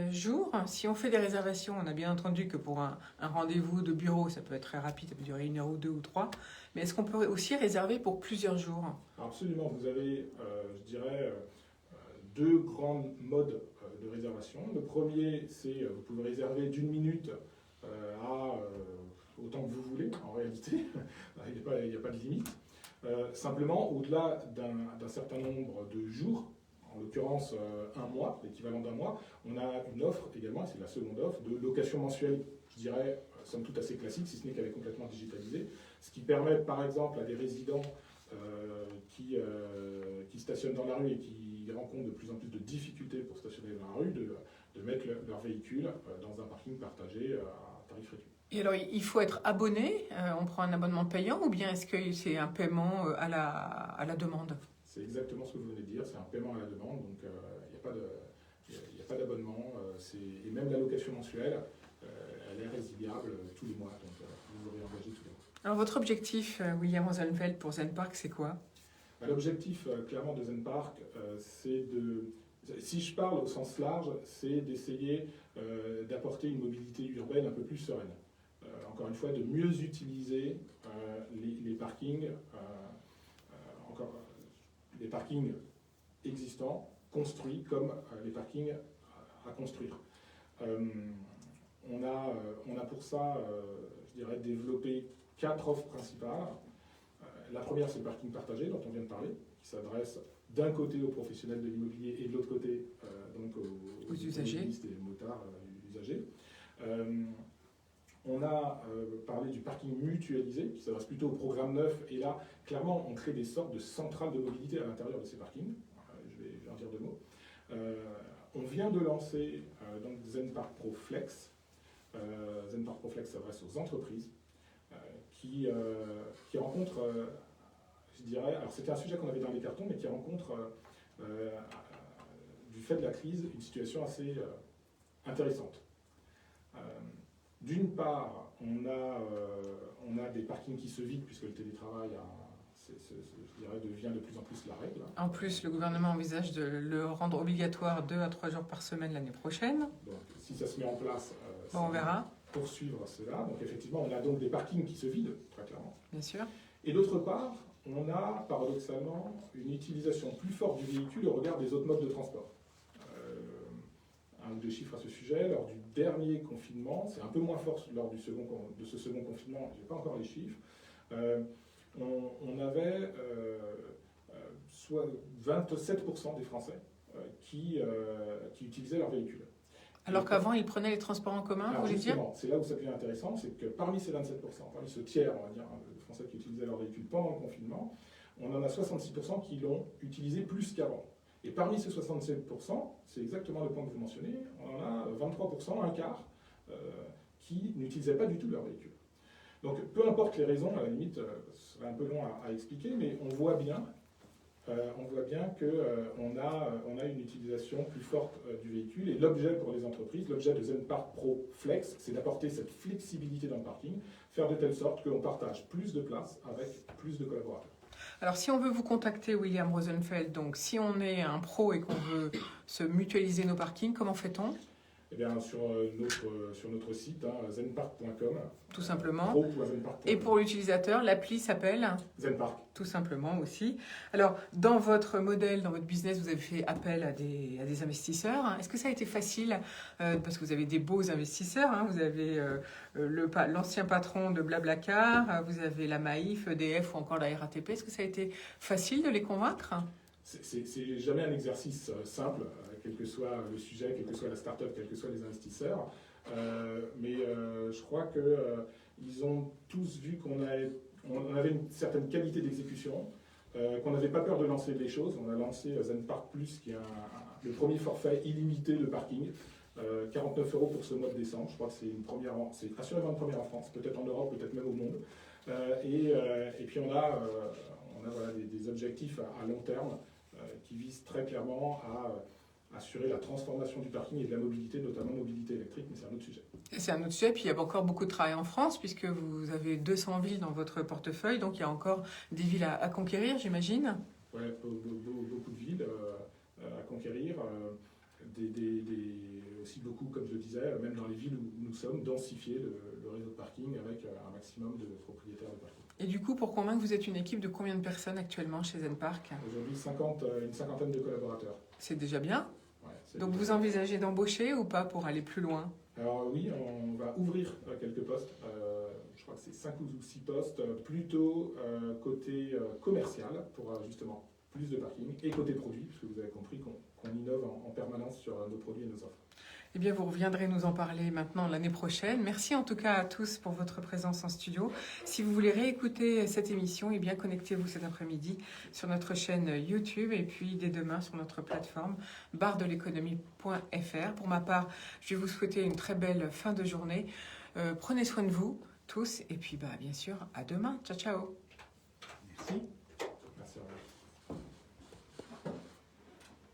jours. Si on fait des réservations, on a bien entendu que pour un rendez-vous de bureau, ça peut être très rapide, ça peut durer 1 heure ou 2 ou 3. Mais est-ce qu'on peut aussi réserver pour plusieurs jours? Absolument, vous avez, je dirais, 2 grands modes de réservation. Le premier, c'est vous pouvez réserver d'1 minute à autant que vous voulez, en réalité. Il n'y a pas de limite. Simplement, au-delà d'un certain nombre de jours, en l'occurrence 1 mois, l'équivalent d'1 mois, on a une offre également, et c'est la seconde offre, de location mensuelle, je dirais, somme toute assez classique, si ce n'est qu'elle est complètement digitalisée, ce qui permet par exemple à des résidents qui stationnent dans la rue et qui rencontrent de plus en plus de difficultés pour stationner dans la rue, de mettre leur véhicule dans un parking partagé à tarif réduit. Et alors, il faut être abonné, on prend un abonnement payant, ou bien est-ce que c'est un paiement à la demande? C'est exactement ce que vous venez de dire, c'est un paiement à la demande, donc il n'y a pas d'abonnement, et même la location mensuelle, elle est résiliable tous les mois, donc vous aurez engagé tous les mois. Alors votre objectif, William Rosenfeld, pour ZenPark, c'est quoi? L'objectif, clairement, de ZenPark, c'est si je parle au sens large, c'est d'essayer d'apporter une mobilité urbaine un peu plus sereine. Encore une fois, de mieux utiliser les parkings, les parkings existants, construits comme les parkings à construire. On a pour ça, je dirais, développé 4 offres principales. La première, c'est le parking partagé dont on vient de parler, qui s'adresse d'un côté aux professionnels de l'immobilier et de l'autre côté donc aux usagers et motards usagers. On a parlé du parking mutualisé, qui s'adresse plutôt au programme 9, et là, clairement, on crée des sortes de centrales de mobilité à l'intérieur de ces parkings. Je vais en dire 2 mots. On vient de lancer donc ZenPark Pro Flex. ZenPark Pro Flex s'adresse aux entreprises qui rencontrent, je dirais, alors c'était un sujet qu'on avait dans les cartons, mais qui rencontrent, du fait de la crise, une situation assez intéressante. D'une part, on a des parkings qui se vident puisque le télétravail je dirais, devient de plus en plus la règle. En plus, le gouvernement envisage de le rendre obligatoire 2 à 3 jours par semaine l'année prochaine. Donc, si ça se met en place, on verra. Poursuivre cela. Donc, effectivement, on a donc des parkings qui se vident, très clairement. Bien sûr. Et d'autre part, on a paradoxalement une utilisation plus forte du véhicule au regard des autres modes de transport. Un ou deux chiffres à ce sujet. Lors du dernier confinement, c'est un peu moins fort lors de ce second confinement, je n'ai pas encore les chiffres, on avait soit 27% des Français qui utilisaient leur véhicule. Alors qu'avant, ils prenaient les transports en commun, vous voulez dire? C'est là où ça devient intéressant, c'est que parmi ces 27%, parmi ce tiers, on va dire, de Français qui utilisaient leur véhicule pendant le confinement, on en a 66% qui l'ont utilisé plus qu'avant. Et parmi ces 67%, c'est exactement le point que vous mentionnez, on en a 23%, un quart, qui n'utilisaient pas du tout leur véhicule. Donc peu importe les raisons, à la limite, ce serait un peu long à expliquer, mais on voit bien qu'on a une utilisation plus forte du véhicule. Et l'objet pour les entreprises, l'objet de ZenPark Pro Flex, c'est d'apporter cette flexibilité dans le parking, faire de telle sorte qu'on partage plus de place avec plus de collaborateurs. Alors, si on veut vous contacter, William Rosenfeld, donc si on est un pro et qu'on veut se mutualiser nos parkings, comment fait-on? Eh bien, sur notre site, zenpark.com. Tout simplement. Pro.zenpark.com. Et pour l'utilisateur, l'appli s'appelle ZenPark. Tout simplement aussi. Alors, dans votre modèle, dans votre business, vous avez fait appel à des investisseurs. Est-ce que ça a été facile parce que vous avez des beaux investisseurs, hein, vous avez l'ancien patron de Blablacar, vous avez la Maïf, EDF ou encore la RATP. Est-ce que ça a été facile de les convaincre? C'est jamais un exercice simple, quel que soit le sujet, quelle que soit la start-up, quels que soient les investisseurs. Mais je crois qu'ils ont tous vu qu'on avait une certaine qualité d'exécution, qu'on n'avait pas peur de lancer des choses. On a lancé ZenPark Plus, qui est le premier forfait illimité de parking, 49 € pour ce mois de décembre. Je crois que c'est assurément une première en France, peut-être en Europe, peut-être même au monde. Et puis on a voilà, des objectifs à long terme qui visent très clairement à assurer la transformation du parking et de la mobilité, notamment mobilité électrique, mais c'est un autre sujet. C'est un autre sujet, puis il y a encore beaucoup de travail en France, puisque vous avez 200 villes dans votre portefeuille, donc il y a encore des villes à conquérir, j'imagine. Oui, beaucoup de villes à conquérir, aussi beaucoup, comme je le disais, même dans les villes où nous sommes, densifier le réseau de parking avec un maximum de propriétaires de parking. Et du coup, pour convaincre, vous êtes une équipe de combien de personnes actuellement chez ZenPark? Aujourd'hui, une cinquantaine de collaborateurs. C'est déjà bien. Ouais, donc vous envisagez d'embaucher ou pas pour aller plus loin? Alors oui, on va ouvrir quelques postes. Je crois que c'est 5 ou 6 postes, plutôt côté commercial, pour justement plus de parking, et côté produit, puisque vous avez compris qu'on innove en permanence sur nos produits et nos offres. Eh bien, vous reviendrez nous en parler maintenant l'année prochaine. Merci en tout cas à tous pour votre présence en studio. Si vous voulez réécouter cette émission, eh bien, connectez-vous cet après-midi sur notre chaîne YouTube et puis dès demain sur notre plateforme barredeleconomie.fr. Pour ma part, je vais vous souhaiter une très belle fin de journée. Prenez soin de vous tous et puis bien sûr, à demain. Ciao, ciao. Merci. Merci à vous.